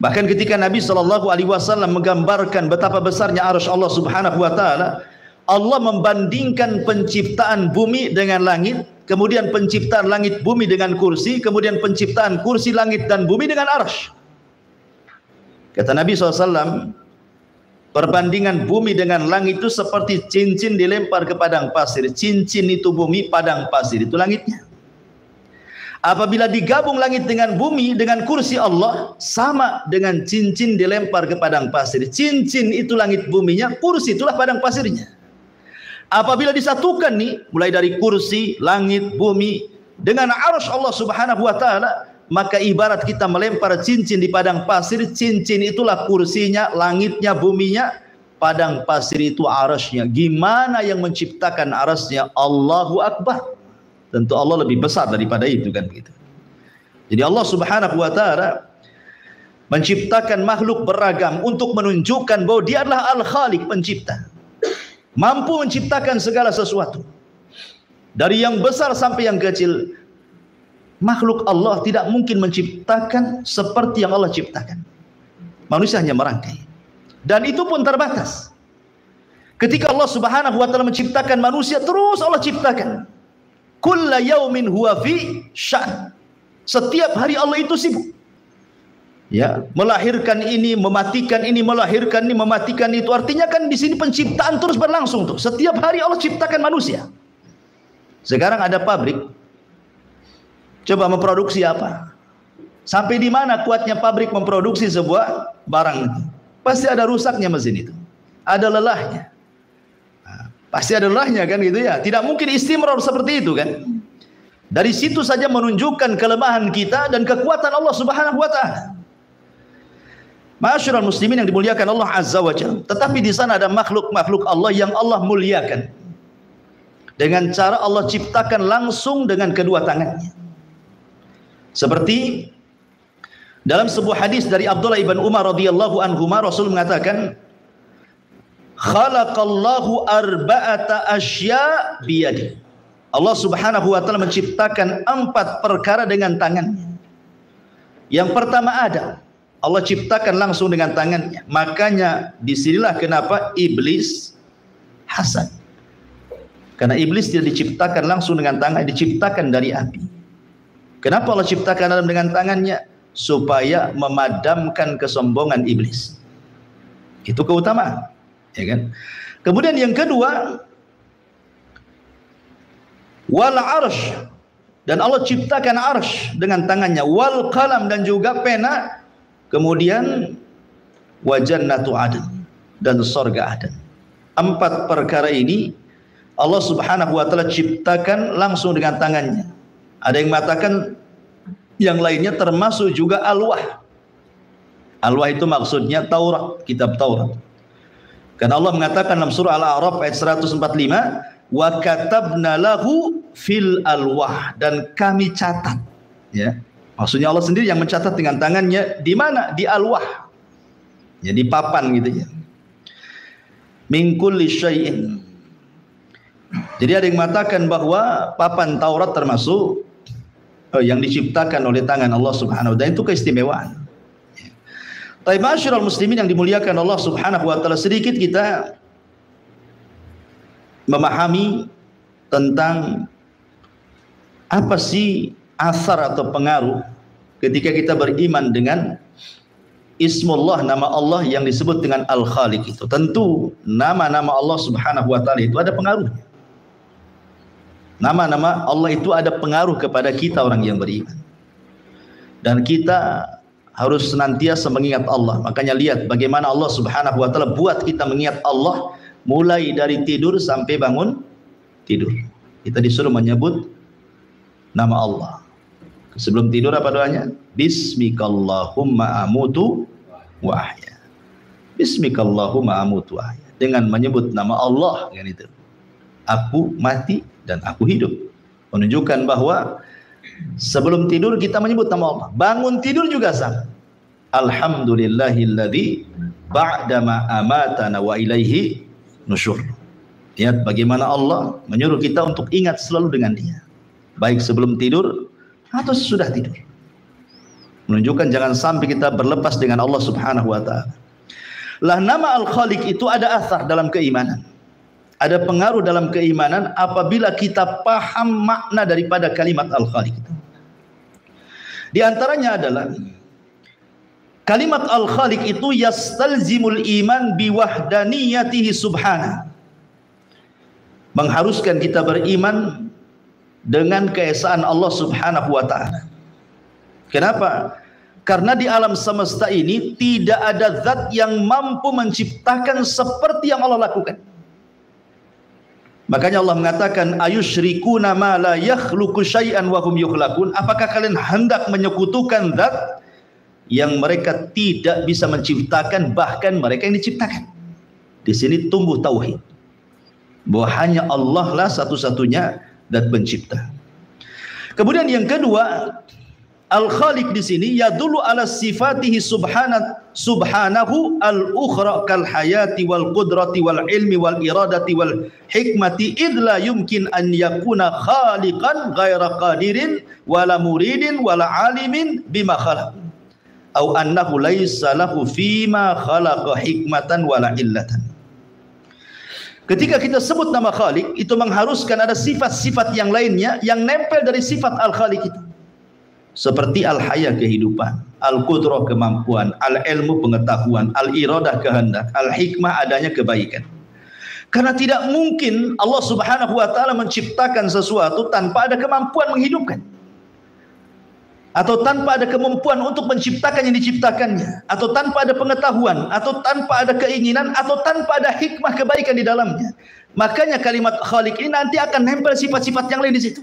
Bahkan ketika Nabi sallallahu alaihi wasallam menggambarkan betapa besarnya arasy Allah Subhanahu wa taala, Allah membandingkan penciptaan bumi dengan langit, kemudian penciptaan langit bumi dengan kursi, kemudian penciptaan kursi langit dan bumi dengan arasy. Kata Nabi SAW, perbandingan bumi dengan langit itu seperti cincin dilempar ke padang pasir. Cincin itu bumi, padang pasir itu langitnya. Apabila digabung langit dengan bumi dengan kursi Allah, sama dengan cincin dilempar ke padang pasir. Cincin itu langit buminya, kursi itulah padang pasirnya. Apabila disatukan nih, mulai dari kursi, langit, bumi dengan arasy Allah Subhanahu wa taala, maka ibarat kita melempar cincin di padang pasir. Cincin itulah kursinya, langitnya, buminya, padang pasir itu arasy-nya. Gimana yang menciptakan arasy-nya? Allahu Akbar. Tentu Allah lebih besar daripada itu kan gitu. Jadi Allah Subhanahu wa taala menciptakan makhluk beragam untuk menunjukkan bahwa Dia adalah Al-Khaliq, pencipta. Mampu menciptakan segala sesuatu. Dari yang besar sampai yang kecil. Makhluk Allah tidak mungkin menciptakan seperti yang Allah ciptakan. Manusia hanya merangkai. Dan itu pun terbatas. Ketika Allah Subhanahu wa taala menciptakan manusia, terus Allah ciptakan. Kulla yaumin huwa fi sya'n. Setiap hari Allah itu sibuk. Ya, melahirkan ini, mematikan ini, melahirkan ini, mematikan itu. Artinya kan di sini penciptaan terus berlangsung tuh. Setiap hari Allah ciptakan manusia. Sekarang ada pabrik. Coba memproduksi apa? Sampai di mana kuatnya pabrik memproduksi sebuah barang itu? Pasti ada rusaknya mesin itu. Ada lelahnya. Nah, pasti ada lelahnya kan gitu ya. Tidak mungkin istimrar seperti itu kan. Dari situ saja menunjukkan kelemahan kita dan kekuatan Allah Subhanahu wa taala. Ma'asyiral muslimin yang dimuliakan Allah Azza wa Jalla. Tetapi di sana ada makhluk-makhluk Allah yang Allah muliakan. Dengan cara Allah ciptakan langsung dengan kedua tangannya. Seperti dalam sebuah hadis dari Abdullah ibn Umar radhiyallahu anhuma, Rasul mengatakan, "Khalaqallahu arba'ata asya' biyadi." Allah Subhanahu wa taala menciptakan 4 perkara dengan tangannya. Yang pertama ada, Allah ciptakan langsung dengan tangannya. Makanya disinilah kenapa iblis hasad. Karena iblis tidak diciptakan langsung dengan tangan, diciptakan dari api. Kenapa Allah ciptakan Adam dengan tangannya? Supaya memadamkan kesombongan iblis. Itu keutamaan, ya kan? Kemudian yang kedua, wal arsh, Dan Allah ciptakan arsy dengan tangannya, wal qalam, dan juga pena, kemudian wa jannatu adn, dan surga Aden. 4 perkara ini Allah Subhanahu wa taala ciptakan langsung dengan tangannya. Ada yang mengatakan yang lainnya termasuk juga alwah. Alwah itu maksudnya Taurat, kitab Taurat. Karena Allah mengatakan dalam surah Al-A'raf ayat 145, wa katabna lahu fil alwah, dan kami catat, ya. Maksudnya Allah sendiri yang mencatat dengan tangannya. Di mana? Di alwah, ya, di papan gitu ya. Min kulli syai'in. Jadi ada yang mengatakan bahwa papan Taurat termasuk yang diciptakan oleh tangan Allah Subhanahu wa taala. Itu keistimewaan. Tapi ma'asyiral muslimin yang dimuliakan Allah Subhanahu wa taala, sedikit kita memahami tentang apa sih asar atau pengaruh ketika kita beriman dengan Ismullah, nama Allah yang disebut dengan Al-Khaliq itu. Tentu nama-nama Allah Subhanahu wa taala itu ada pengaruhnya. Nama-nama Allah itu ada pengaruh kepada kita orang yang beriman. Dan kita harus senantiasa mengingat Allah. Makanya lihat bagaimana Allah Subhanahu wa taala buat kita mengingat Allah mulai dari tidur sampai bangun tidur. Kita disuruh menyebut nama Allah. Sebelum tidur apa doanya? Bismikallahumma amutu wa ahya. Bismikallahumma amutu wa ahya. Dengan menyebut nama Allah, kan itu. Aku mati dan aku hidup. Menunjukkan bahwa sebelum tidur kita menyebut nama Allah. Bangun tidur juga sama. Alhamdulillahilladzi ba'dama amatana wa ilaihi nusyur. Lihat bagaimana Allah menyuruh kita untuk ingat selalu dengan Dia, baik sebelum tidur atau sesudah tidur. Menunjukkan jangan sampai kita berlepas dengan Allah Subhanahu wa taala. Lah nama Al-Khaliq itu ada asar dalam keimanan. Ada pengaruh dalam keimanan apabila kita paham makna daripada kalimat Al-Khaliq itu. Di antaranya adalah kalimat Al-Khaliq itu yastalzimul iman biwahdaniyatihi subhanahu. Mengharuskan kita beriman dengan keesaan Allah Subhanahu wa taala. Kenapa? Karena di alam semesta ini tidak ada zat yang mampu menciptakan seperti yang Allah lakukan. Makanya Allah mengatakan ayusyrikuna ma la yakhluqu syai'an wa hum yukhlaqun. Apakah kalian hendak menyekutukan zat yang mereka tidak bisa menciptakan, bahkan mereka yang diciptakan? Di sini tumbuh tauhid bahwa hanya Allah lah satu-satunya zat pencipta. Kemudian yang kedua, Al-Khaliq di sini yadullu ala sifatihi subhanahu al-ukhra kal hayati wal qudrati wal ilmi wal iradati wal hikmati id la yumkin an yakuna khaliqan ghaira qadirin wala muridin wala alimin bima khalaq au annahu laysa lahu fima khalaqa hikmatan wala illatan. Ketika kita sebut nama Khaliq, itu mengharuskan ada sifat-sifat yang lainnya yang nempel dari sifat Al-Khaliq itu. Seperti al-haya kehidupan, al-qudrah kemampuan, al-ilmu pengetahuan, al-iradah kehendak, al-hikmah adanya kebaikan. Karena tidak mungkin Allah Subhanahu wa taala menciptakan sesuatu tanpa ada kemampuan menghidupkan, atau tanpa ada kemampuan untuk menciptakan yang diciptakannya, atau tanpa ada pengetahuan, atau tanpa ada keinginan, atau tanpa ada hikmah kebaikan di dalamnya. Makanya kalimat Khaliq ini nanti akan nempel sifat-sifat yang lain di situ.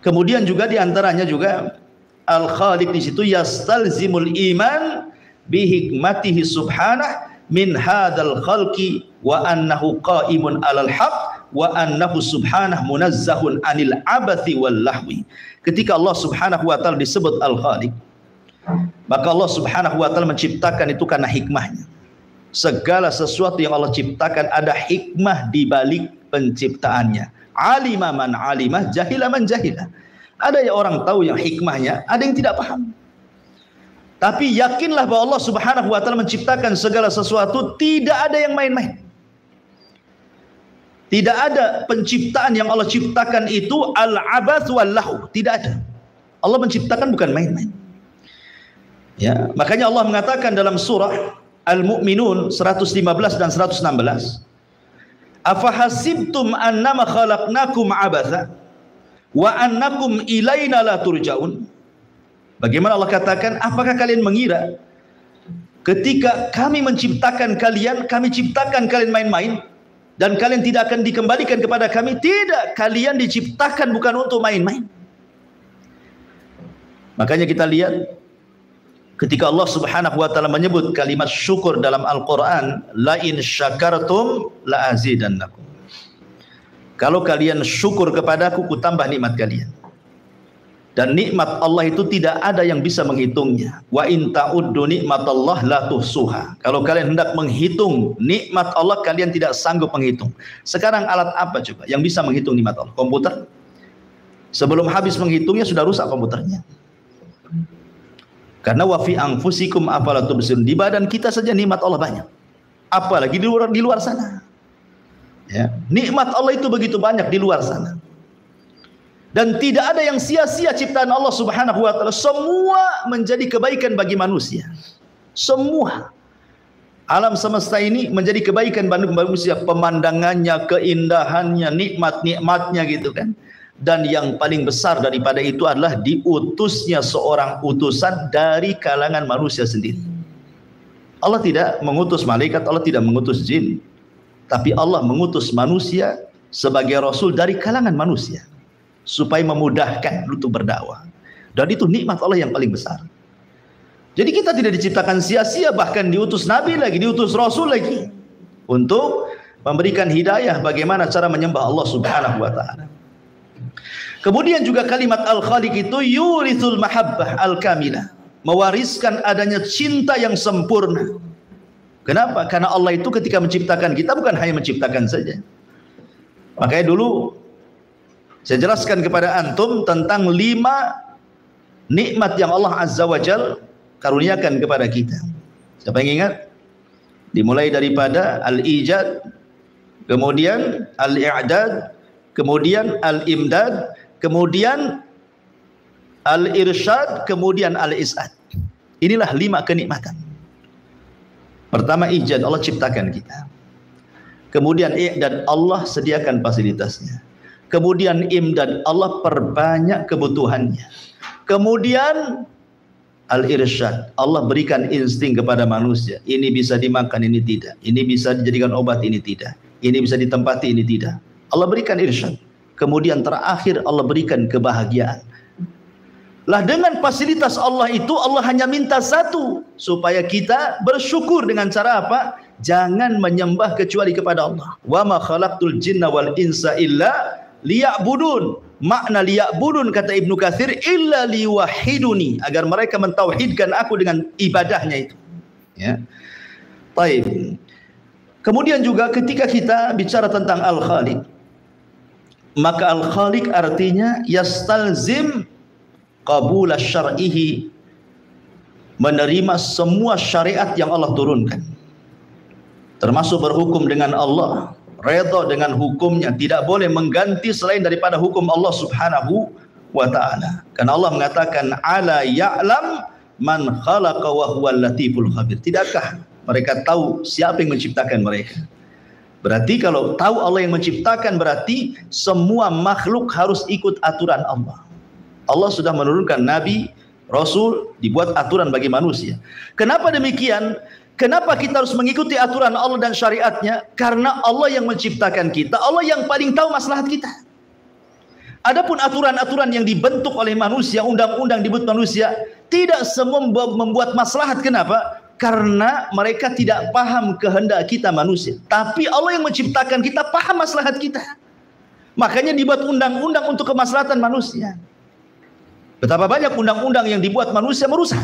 Kemudian juga diantaranya juga Al-Khaliq di situ yastalzimul iman bihikmatihi subhanah min hadzal khalqi wa annahu qaimun alal haq wa annahu subhanah munazzahun anil abathi wal lahwi. Ketika Allah Subhanahu wa taala disebut Al-Khaliq, maka Allah Subhanahu wa taala menciptakan itu karena hikmahnya. Segala sesuatu yang Allah ciptakan ada hikmah di balik penciptaannya. Alima man alimah, jahila man jahilah. Ada yang orang tahu yang hikmahnya, ada yang tidak paham. Tapi yakinlah bahwa Allah Subhanahu wa taala menciptakan segala sesuatu, tidak ada yang main-main. Tidak ada penciptaan yang Allah ciptakan itu al-abath wal lahu, tidak ada. Allah menciptakan bukan main-main. Ya, makanya Allah mengatakan dalam surah Al-Mu'minun 115 dan 116, afahasibtum annama khalaqnakum abatha wa annakum ilaina la turja'un. Bagaimana Allah katakan, apakah kalian mengira ketika kami menciptakan kalian, kami ciptakan kalian main-main dan kalian tidak akan dikembalikan kepada kami? Tidak, kalian diciptakan bukan untuk main-main. Makanya kita lihat ketika Allah Subhanahu wa taala menyebut kalimat syukur dalam Al-Qur'an, la in syakartum la azidannakum. Kalau kalian syukur kepadaku, ku tambah nikmat kalian. Dan nikmat Allah itu tidak ada yang bisa menghitungnya. Wa in ta'uddu nikmatallah la tuhsuha. Kalau kalian hendak menghitung nikmat Allah, kalian tidak sanggup menghitung. Sekarang alat apa coba yang bisa menghitung nikmat Allah? Komputer. Sebelum habis menghitungnya sudah rusak komputernya. Karena wa fi anfusikum afala tubsirun. Di badan kita saja nikmat Allah banyak. Apalagi di luar sana. Ya, nikmat Allah itu begitu banyak di luar sana. Dan tidak ada yang sia-sia ciptaan Allah Subhanahu wa taala. Semua menjadi kebaikan bagi manusia. Semua alam semesta ini menjadi kebaikan bagi manusia, pemandangannya, keindahannya, nikmat-nikmatnya gitu kan. Dan yang paling besar daripada itu adalah diutusnya seorang utusan dari kalangan manusia sendiri. Allah tidak mengutus malaikat, Allah tidak mengutus jin. Tapi Allah mengutus manusia sebagai rasul dari kalangan manusia, supaya memudahkan untuk berdakwah. Dan itu nikmat Allah yang paling besar. Jadi kita tidak diciptakan sia-sia, bahkan diutus nabi lagi, diutus rasul lagi, untuk memberikan hidayah bagaimana cara menyembah Allah Subhanahu wa taala. Kemudian juga kalimat Al-Khaliq itu yurithul mahabbah al-kamilah, mewariskan adanya cinta yang sempurna. Kenapa? Karena Allah itu ketika menciptakan kita bukan hanya menciptakan saja. Makanya dulu saya jelaskan kepada antum tentang 5 nikmat yang Allah Azza wa Jal karuniakan kepada kita. Siapa yang ingat? Dimulai daripada al-ijad, kemudian al-i'dad, kemudian al-imdad, kemudian al-irsyad, kemudian al-is'ad. Inilah 5 kenikmatan. Pertama, ijad, Allah ciptakan kita. Kemudian i'dad, Allah sediakan fasilitasnya. Kemudian imdad, Allah perbanyak kebutuhannya. Kemudian al-irsyad, Allah berikan insting kepada manusia. Ini bisa dimakan, ini tidak. Ini bisa dijadikan obat, ini tidak. Ini bisa ditempati, ini tidak. Allah berikan irsyad. Kemudian terakhir Allah berikan kebahagiaan. Lah dengan fasilitas Allah itu, Allah hanya minta satu, supaya kita bersyukur. Dengan cara apa? Jangan menyembah kecuali kepada Allah. Wa ma khalaqtul jinna wal insa illa liya'budun. Makna liya'budun kata Ibnu Katsir, illa liwahiduni, agar mereka mentauhidkan aku dengan ibadahnya itu. Ya. Baik. Kemudian juga ketika kita bicara tentang Al-Khaliq, maka Al-Khaliq artinya yastalzim qabula syar'ihi, menerima semua syariat yang Allah turunkan, termasuk berhukum dengan Allah, redha dengan hukumnya, tidak boleh mengganti selain daripada hukum Allah Subhanahu wa ta'ala. Karena Allah mengatakan ala ya'lam man khalaqa wa huwal latiful khabir. Tidakkah mereka tahu siapa yang menciptakan mereka? Berarti kalau tahu Allah yang menciptakan, berarti semua makhluk harus ikut aturan Allah. Allah sudah menurunkan nabi, rasul, dibuat aturan bagi manusia. Kenapa demikian? Kenapa kita harus mengikuti aturan Allah dan syariatnya? Karena Allah yang menciptakan kita, Allah yang paling tahu maslahat kita. Adapun aturan-aturan yang dibentuk oleh manusia, undang-undang dibuat manusia, tidak semua membuat maslahat. Kenapa? Karena mereka tidak paham kehendak kita manusia. Tapi Allah yang menciptakan kita paham maslahat kita. Makanya dibuat undang-undang untuk kemaslahatan manusia. Betapa banyak undang-undang yang dibuat manusia merusak.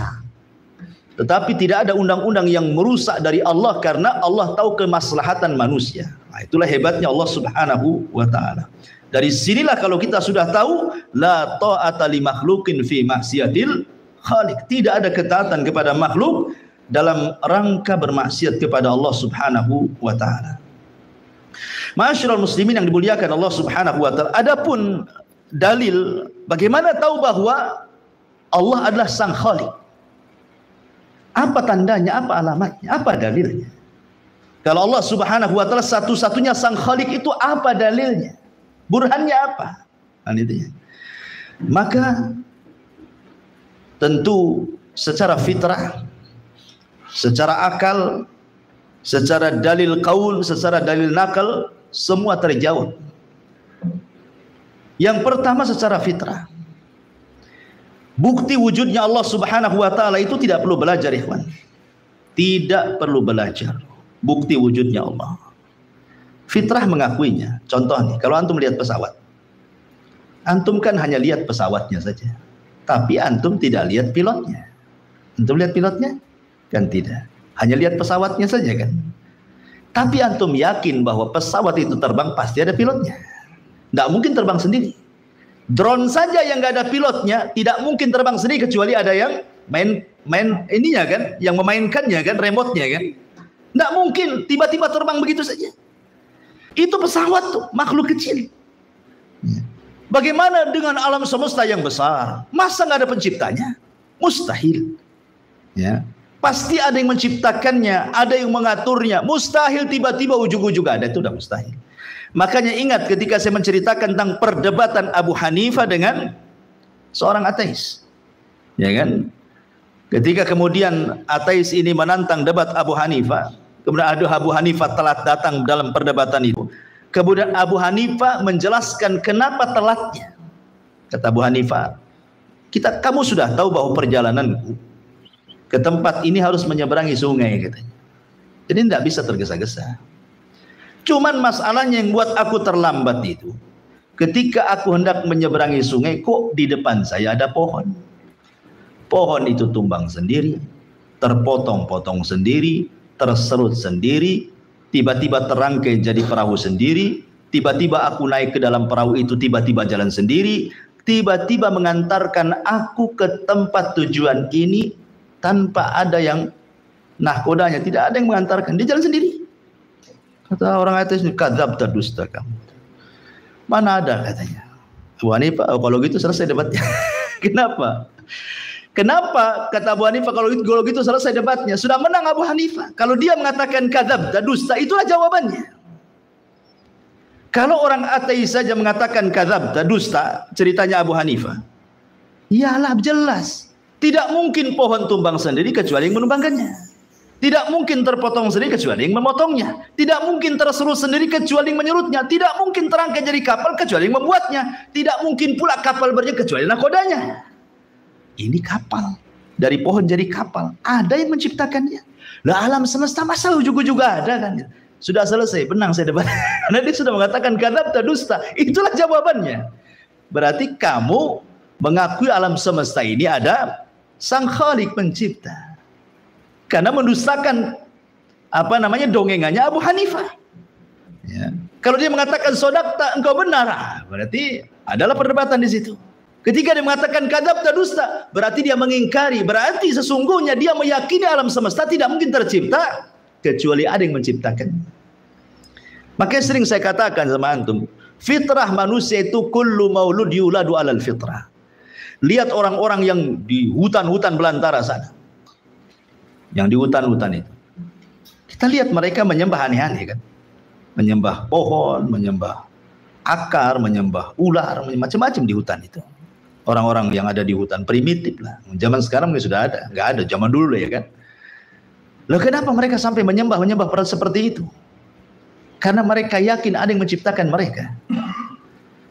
Tetapi tidak ada undang-undang yang merusak dari Allah, karena Allah tahu kemaslahatan manusia. Nah, itulah hebatnya Allah Subhanahu wa ta'ala. Dari sinilah kalau kita sudah tahu, la ta'ata li makhluqin fi maksiatil khaliq. Tidak ada ketaatan kepada makhluk dalam rangka bermaksiat kepada Allah Subhanahu wa ta'ala. Ma'asyiral muslimin yang dimuliakan Allah Subhanahu wa ta'ala. Adapun dalil bagaimana tahu bahwa Allah adalah sang khaliq? Apa tandanya, apa alamatnya, apa dalilnya? Kalau Allah Subhanahu wa ta'ala satu-satunya sang khaliq, itu apa dalilnya? Burhannya apa? Nah, itu ya. Maka tentu secara fitrah, secara akal, secara dalil qaul, secara dalil nakal, semua terjawab. Yang pertama secara fitrah, bukti wujudnya Allah Subhanahu wa taala itu tidak perlu belajar, ikhwan. Tidak perlu belajar. Bukti wujudnya Allah. Fitrah mengakuinya. Contoh nih, kalau antum lihat pesawat. Antum kan hanya lihat pesawatnya saja. Tapi antum tidak lihat pilotnya. Antum lihat pilotnya? Kan tidak. Hanya lihat pesawatnya saja kan. Tapi antum yakin bahwa pesawat itu terbang pasti ada pilotnya. Tidak mungkin terbang sendiri. Drone saja yang nggak ada pilotnya tidak mungkin terbang sendiri kecuali ada yang main ininya kan, yang memainkannya kan, remote-nya kan. Tidak mungkin tiba-tiba terbang begitu saja. Itu pesawat tuh, makhluk kecil. Bagaimana dengan alam semesta yang besar? Masa nggak ada penciptanya? Mustahil. Ya, pasti ada yang menciptakannya, ada yang mengaturnya. Mustahil tiba-tiba ujung-ujung ada, itu udah mustahil. Makanya ingat ketika saya menceritakan tentang perdebatan Abu Hanifah dengan seorang ateis, ya kan? Ketika kemudian ateis ini menantang debat Abu Hanifah, kemudian Abu Hanifah telat datang dalam perdebatan itu. Kemudian Abu Hanifah menjelaskan kenapa telatnya. Kata Abu Hanifah, kamu sudah tahu bahwa perjalananku ke tempat ini harus menyeberangi sungai, katanya. Jadi tidak bisa tergesa-gesa. Cuman masalahnya yang buat aku terlambat itu, ketika aku hendak menyeberangi sungai, kok di depan saya ada pohon. Pohon itu tumbang sendiri, terpotong-potong sendiri, terserut sendiri, tiba-tiba terangkai jadi perahu sendiri, tiba-tiba aku naik ke dalam perahu itu, tiba-tiba jalan sendiri, tiba-tiba mengantarkan aku ke tempat tujuan ini tanpa ada yang nahkodanya, tidak ada yang mengantarkan, dia jalan sendiri. Kata orang ateis, kadzabta, dusta kamu. Mana ada, katanya. Abu Hanifah, kalau gitu selesai debatnya. Kenapa? Kenapa? Kata Abu Hanifah, kalau gitu selesai debatnya. Sudah menang Abu Hanifah. Kalau dia mengatakan kadzabta, dusta, itulah jawabannya. Kalau orang ateis saja mengatakan kadzabta, dusta, ceritanya Abu Hanifah, iyalah jelas. Tidak mungkin pohon tumbang sendiri kecuali yang menumbangkannya. Tidak mungkin terpotong sendiri kecuali yang memotongnya. Tidak mungkin terserut sendiri kecuali yang menyerutnya. Tidak mungkin terangkai jadi kapal kecuali yang membuatnya. Tidak mungkin pula kapal berjalan kecuali nakodanya. Ini kapal. Dari pohon jadi kapal. Ada yang menciptakannya. Lah alam semesta masa ujung-ujung ada kan? Sudah selesai, benang saya debat. Karena dia sudah mengatakan kadzabta, dusta. Itulah jawabannya. Berarti kamu mengakui alam semesta ini ada Sang Khalik pencipta. Karena mendustakan dongengannya Abu Hanifah. Ya. Kalau dia mengatakan sodakta, engkau benar, berarti adalah perdebatan di situ. Ketika dia mengatakan kadzabta, dusta, berarti dia mengingkari, berarti sesungguhnya dia meyakini alam semesta tidak mungkin tercipta kecuali ada yang menciptakan. Makanya sering saya katakan sama antum, fitrah manusia itu kullu maulud yuladu alal fitrah. Lihat orang-orang yang di hutan-hutan belantara sana. Yang di hutan-hutan itu, kita lihat mereka menyembah aneh-aneh kan, menyembah pohon, menyembah akar, menyembah ular, macam-macam di hutan itu. Orang-orang yang ada di hutan primitif lah. Zaman sekarang sudah ada, nggak ada zaman dulu ya kan. Loh kenapa mereka sampai menyembah seperti itu? Karena mereka yakin ada yang menciptakan mereka.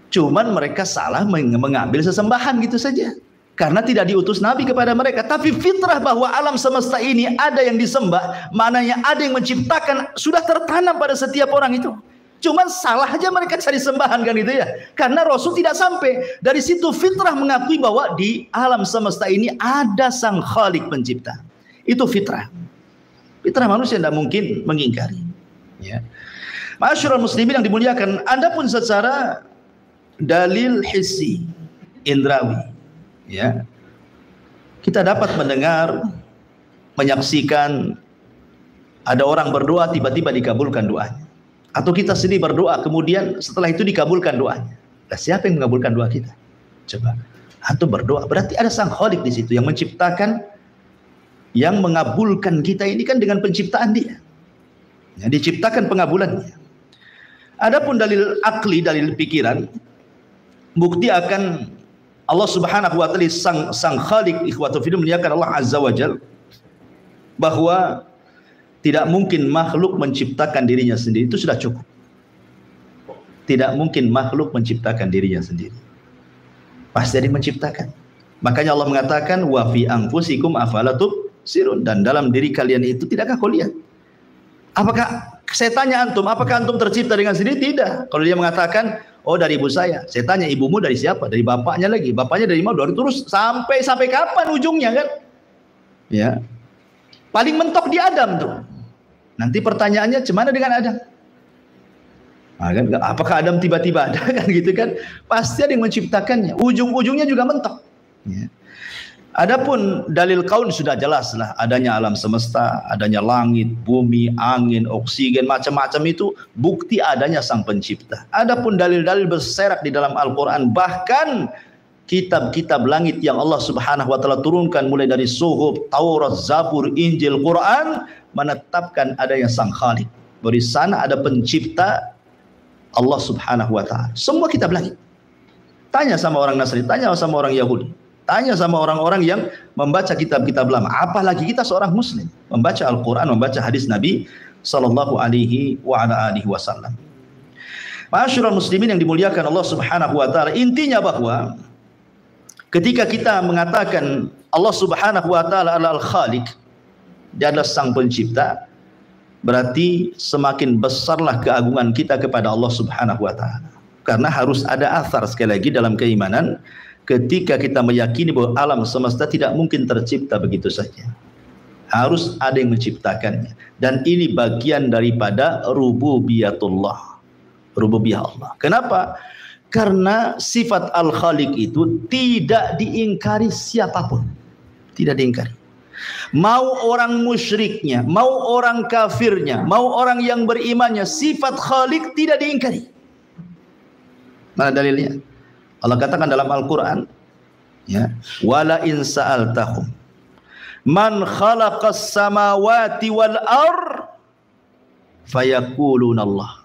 Cuman mereka salah mengambil sesembahan gitu saja. Karena tidak diutus Nabi kepada mereka. Tapi fitrah bahwa alam semesta ini ada yang disembah, maknanya ada yang menciptakan, sudah tertanam pada setiap orang itu. Cuman salah aja mereka cari sembahan kan itu ya. Karena Rasul tidak sampai. Dari situ fitrah mengakui bahwa di alam semesta ini ada Sang Khalik pencipta. Itu fitrah. Fitrah manusia tidak mungkin mengingkari. Ya. Ma'asyiral muslimin yang dimuliakan, adapun secara dalil hissi, indrawi, ya, kita dapat mendengar, menyaksikan ada orang berdoa tiba-tiba dikabulkan doanya, atau kita sendiri berdoa kemudian setelah itu dikabulkan doanya. Nah, siapa yang mengabulkan doa kita? Coba, antum berdoa berarti ada Sang Khalik di situ yang menciptakan, yang mengabulkan kita ini kan dengan penciptaan dia. Ya, diciptakan pengabulannya. Adapun dalil akli, dalil pikiran, bukti akan Allah Subhanahu wa taala sang Khaliq ikhwatu fillah muliakan Allah Azza wa Jalla bahwa tidak mungkin makhluk menciptakan dirinya sendiri, itu sudah cukup. Tidak mungkin makhluk menciptakan dirinya sendiri. Pasti ada yang menciptakan. Makanya Allah mengatakan wa fi anfusikum afala tubsirun, dan dalam diri kalian itu tidakkah kau lihat? Apakah saya tanya antum, apakah antum tercipta dengan sendiri? Tidak. Kalau dia mengatakan, oh dari ibu saya tanya ibumu dari siapa? Dari bapaknya lagi. Bapaknya dari mana? Dari terus sampai kapan ujungnya kan? Ya. Paling mentok di Adam tuh. Nanti pertanyaannya gimana dengan Adam? Nah, kan, apakah Adam tiba-tiba ada kan gitu kan? Pasti ada yang menciptakannya. Ujung-ujungnya juga mentok. Ya. Adapun dalil kaun sudah jelas lah, adanya alam semesta, adanya langit, bumi, angin, oksigen, macam-macam itu bukti adanya sang pencipta. Adapun dalil-dalil berserak di dalam Al-Quran, bahkan kitab-kitab langit yang Allah Subhanahu wa taala turunkan mulai dari Suhuf, Taurat, Zabur, Injil, Quran menetapkan adanya sang Khaliq. Dari sana ada pencipta Allah Subhanahu wa taala. Semua kitab langit. Tanya sama orang Nasrani, tanya sama orang Yahudi, tanya sama orang-orang yang membaca kitab-kitab lama. Apalagi kita seorang muslim membaca Al-Quran, membaca hadis Nabi sallallahu alaihi wasallam. Ma'asyiral muslimin yang dimuliakan Allah Subhanahu wa taala, intinya bahwa ketika kita mengatakan Allah Subhanahu wa taala adalah Al-Khaliq, dia adalah sang pencipta, berarti semakin besarlah keagungan kita kepada Allah Subhanahu wa taala. Karena harus ada athar sekali lagi dalam keimanan. Ketika kita meyakini bahwa alam semesta tidak mungkin tercipta begitu saja, harus ada yang menciptakannya, dan ini bagian daripada rububiyatullah, rububiyah Allah. Kenapa? Karena sifat Al-Khaliq itu tidak diingkari siapapun, tidak diingkari. Mau orang musyriknya, mau orang kafirnya, mau orang yang berimannya, sifat Khaliq tidak diingkari. Mana dalilnya? Allah katakan dalam Al-Quran, ya, wala in sa'altahum man khalaqas samawati wal ar fayaquluna Allah.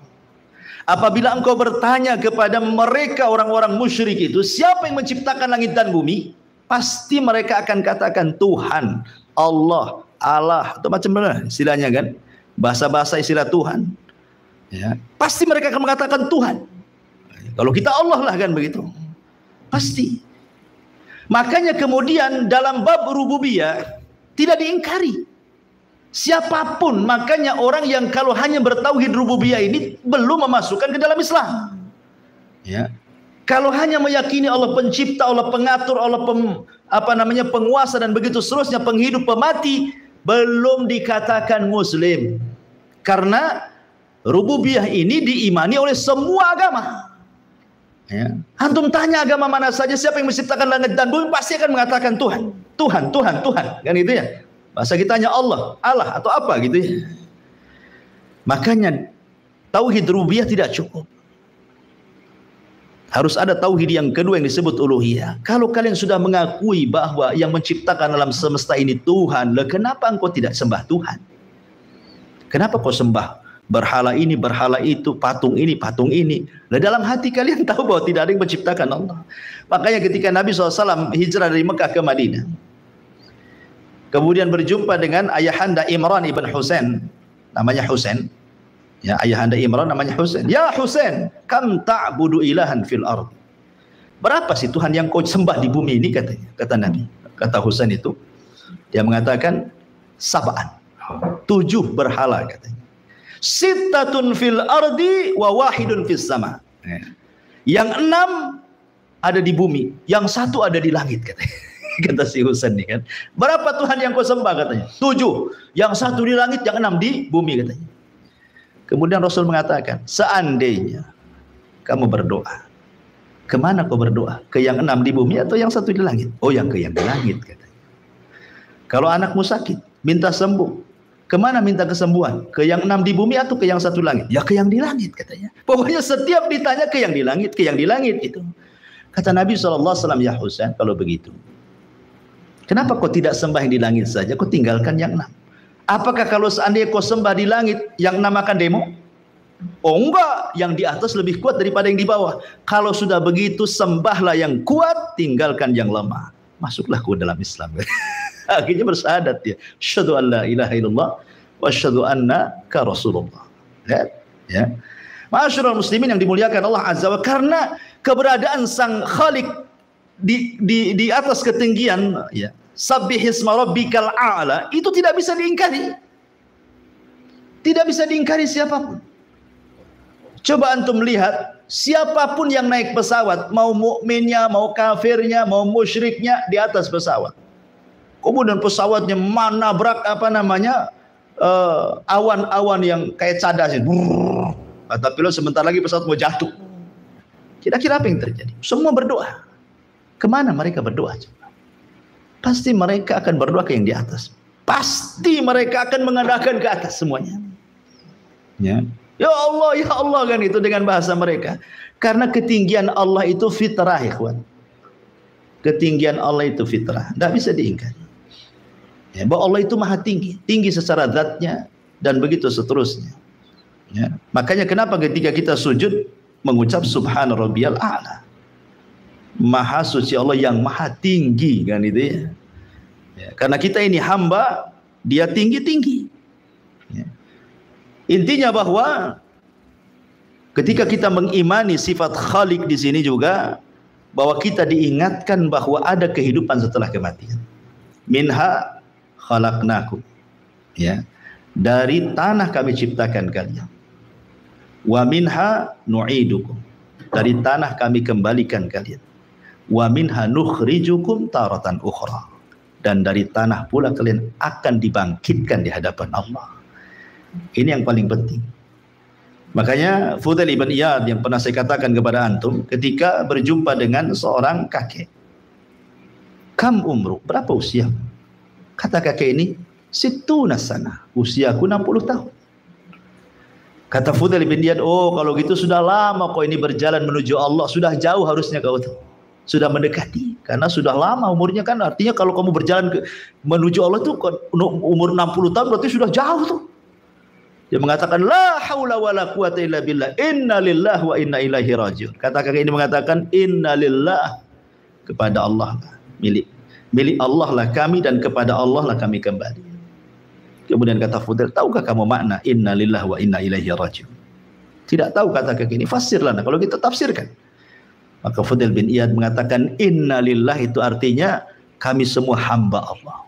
Apabila engkau bertanya kepada mereka orang-orang musyrik itu, siapa yang menciptakan langit dan bumi? Pasti mereka akan katakan Tuhan, Allah, atau macam mana istilahnya kan? Bahasa-bahasa istilah Tuhan. Ya, pasti mereka akan mengatakan Tuhan. Kalau kita Allah lah kan begitu. Pasti. Makanya kemudian dalam bab rububiyah tidak diingkari siapapun. Makanya orang yang kalau hanya bertauhid rububiyah ini belum memasukkan ke dalam Islam. Ya. Kalau hanya meyakini Allah pencipta, Allah pengatur, Allah penguasa dan begitu seterusnya, penghidup, pemati, belum dikatakan muslim. Karena rububiyah ini diimani oleh semua agama. Ya. Antum tanya agama mana saja, siapa yang menciptakan langit dan bumi, pasti akan mengatakan Tuhan, Tuhan, Tuhan, Tuhan, kan gitu ya. Bahasa kitanya Allah, Allah atau apa gitu ya. Makanya tauhid rububiyah tidak cukup. Harus ada tauhid yang kedua yang disebut uluhiyah. Kalau kalian sudah mengakui bahwa yang menciptakan alam semesta ini Tuhan, lah kenapa engkau tidak sembah Tuhan? Kenapa kau sembah berhala ini, berhala itu, patung ini, patung ini? Nah, dalam hati kalian tahu bahwa tidak ada yang menciptakan Allah. Makanya ketika Nabi SAW hijrah dari Mekah ke Madinah, kemudian berjumpa dengan ayahanda Imran ibn Husain, namanya Husain. Ya, ayahanda Imran namanya Husain. Ya Husain, kam ta'budu ilahan fil ard. Berapa sih Tuhan yang kau sembah di bumi ini, katanya, kata Nabi. Kata Husain itu, dia mengatakan sab'an, 7 berhala, katanya. Sittatun fil ardi wa wahidun fis sama. Yang 6 ada di bumi, yang 1 ada di langit, katanya. Kata si Husain nih kan. Berapa Tuhan yang kau sembah, katanya? 7. Yang 1 di langit, yang 6 di bumi, katanya. Kemudian Rasul mengatakan, seandainya kamu berdoa, kemana kau berdoa? Ke yang 6 di bumi atau yang 1 di langit? Oh, yang ke yang di langit, katanya. Kalau anakmu sakit, minta sembuh, kemana minta kesembuhan? Ke yang 6 di bumi atau ke yang 1 langit? Ya ke yang di langit, katanya. Pokoknya setiap ditanya ke yang di langit, ke yang di langit itu. Kata Nabi SAW, ya Husain, kalau begitu, kenapa kau tidak sembah yang di langit saja? Kau tinggalkan yang 6. Apakah kalau seandainya kau sembah di langit, yang 6 akan demo? Oh enggak, yang di atas lebih kuat daripada yang di bawah. Kalau sudah begitu, sembahlah yang kuat, tinggalkan yang lemah. Masuklah ke dalam Islam. Akhirnya bersyahadat dia. Asyhadu an la ilaha illallah wa asyhadu annaka Rasulullah. Ya. Ma'asyiral muslimin yang dimuliakan Allah Azza wa, karena keberadaan Sang Khalik di atas ketinggian, ya. Sabbihisma rabbikal a'la, itu tidak bisa diingkari. Tidak bisa diingkari siapapun. Coba antum lihat, siapapun yang naik pesawat, mau mukminnya, mau kafirnya, mau musyriknya, di atas pesawat. Kemudian pesawatnya menabrak awan-awan yang kayak cadas. Kata pilot, sebentar lagi pesawat mau jatuh. Kira-kira apa yang terjadi? Semua berdoa. Kemana mereka berdoa? Pasti mereka akan berdoa ke yang di atas. Pasti mereka akan mengandalkan ke atas semuanya. Ya Allah kan, itu dengan bahasa mereka. Karena ketinggian Allah itu fitrah, ikhwan. Ketinggian Allah itu fitrah, tidak bisa diingkari. Ya, bahwa Allah itu maha tinggi, tinggi secara zatnya dan begitu seterusnya. Ya, makanya kenapa ketika kita sujud mengucap subhana rabbiyal a'la, maha suci Allah yang maha tinggi, kan itu ya. Ya, karena kita ini hamba, dia tinggi-tinggi. Ya. Intinya bahwa ketika kita mengimani sifat Khalik di sini juga, bahwa kita diingatkan bahwa ada kehidupan setelah kematian. Minha khalaqnakum, ya, dari tanah kami ciptakan kalian. Wa minha nu'idukum, dari tanah kami kembalikan kalian. Wa minha nukhrijukum taratan ukhra, dan dari tanah pula kalian akan dibangkitkan di hadapan Allah. Ini yang paling penting. Makanya Fudail ibn Iyad yang pernah saya katakan kepada antum ketika berjumpa dengan seorang kakek, kam umru, berapa usia? Kata kakek ini, situna sana, usiaku 60 tahun. Kata Fudail bin Iyad, oh kalau gitu sudah lama kau ini berjalan menuju Allah, sudah jauh harusnya kau tuh, sudah mendekati, karena sudah lama umurnya kan, artinya kalau kamu berjalan menuju Allah tuh umur 60 tahun berarti sudah jauh tuh. Dia mengatakan la haula wala quwata illa billah, inna lillahi wa inna ilaihi rajiun. Kata kakek ini mengatakan inna lillah, kepada Allah lah, milik Allah lah kami dan kepada Allah lah kami kembali. Kemudian kata Fudail, tahukah kamu makna inna lillahi wa inna ilaihi rajiun? Tidak tahu, kata kakek ini, fasirlah kalau kita tafsirkan. Maka Fudail bin Iyad mengatakan inna lillahi itu artinya kami semua hamba Allah.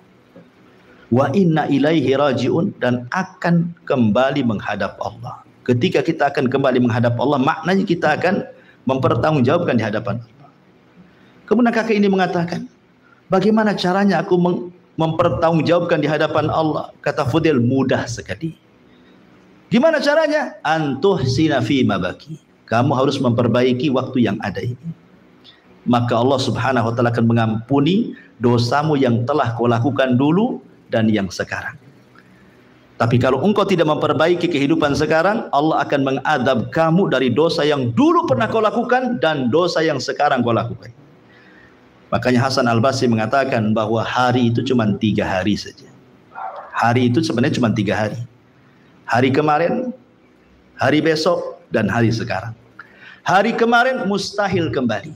Wa inna ilaihi rajiun, dan akan kembali menghadap Allah. Ketika kita akan kembali menghadap Allah, maknanya kita akan mempertanggungjawabkan di hadapan Allah. Kemudian kakek ini mengatakan, bagaimana caranya aku mempertanggungjawabkan di hadapan Allah? Kata Fudail, mudah sekali. Gimana caranya? Antuhsina fi mabaki, kamu harus memperbaiki waktu yang ada ini. Maka Allah subhanahu wa ta'ala akan mengampuni dosamu yang telah kau lakukan dulu dan yang sekarang. Tapi kalau engkau tidak memperbaiki kehidupan sekarang, Allah akan mengadab kamu dari dosa yang dulu pernah kau lakukan dan dosa yang sekarang kau lakukan. Makanya Hasan Al-Basri mengatakan bahwa hari itu cuma 3 hari saja. Hari itu sebenarnya cuma 3 hari. Hari kemarin, hari besok, dan hari sekarang. Hari kemarin mustahil kembali.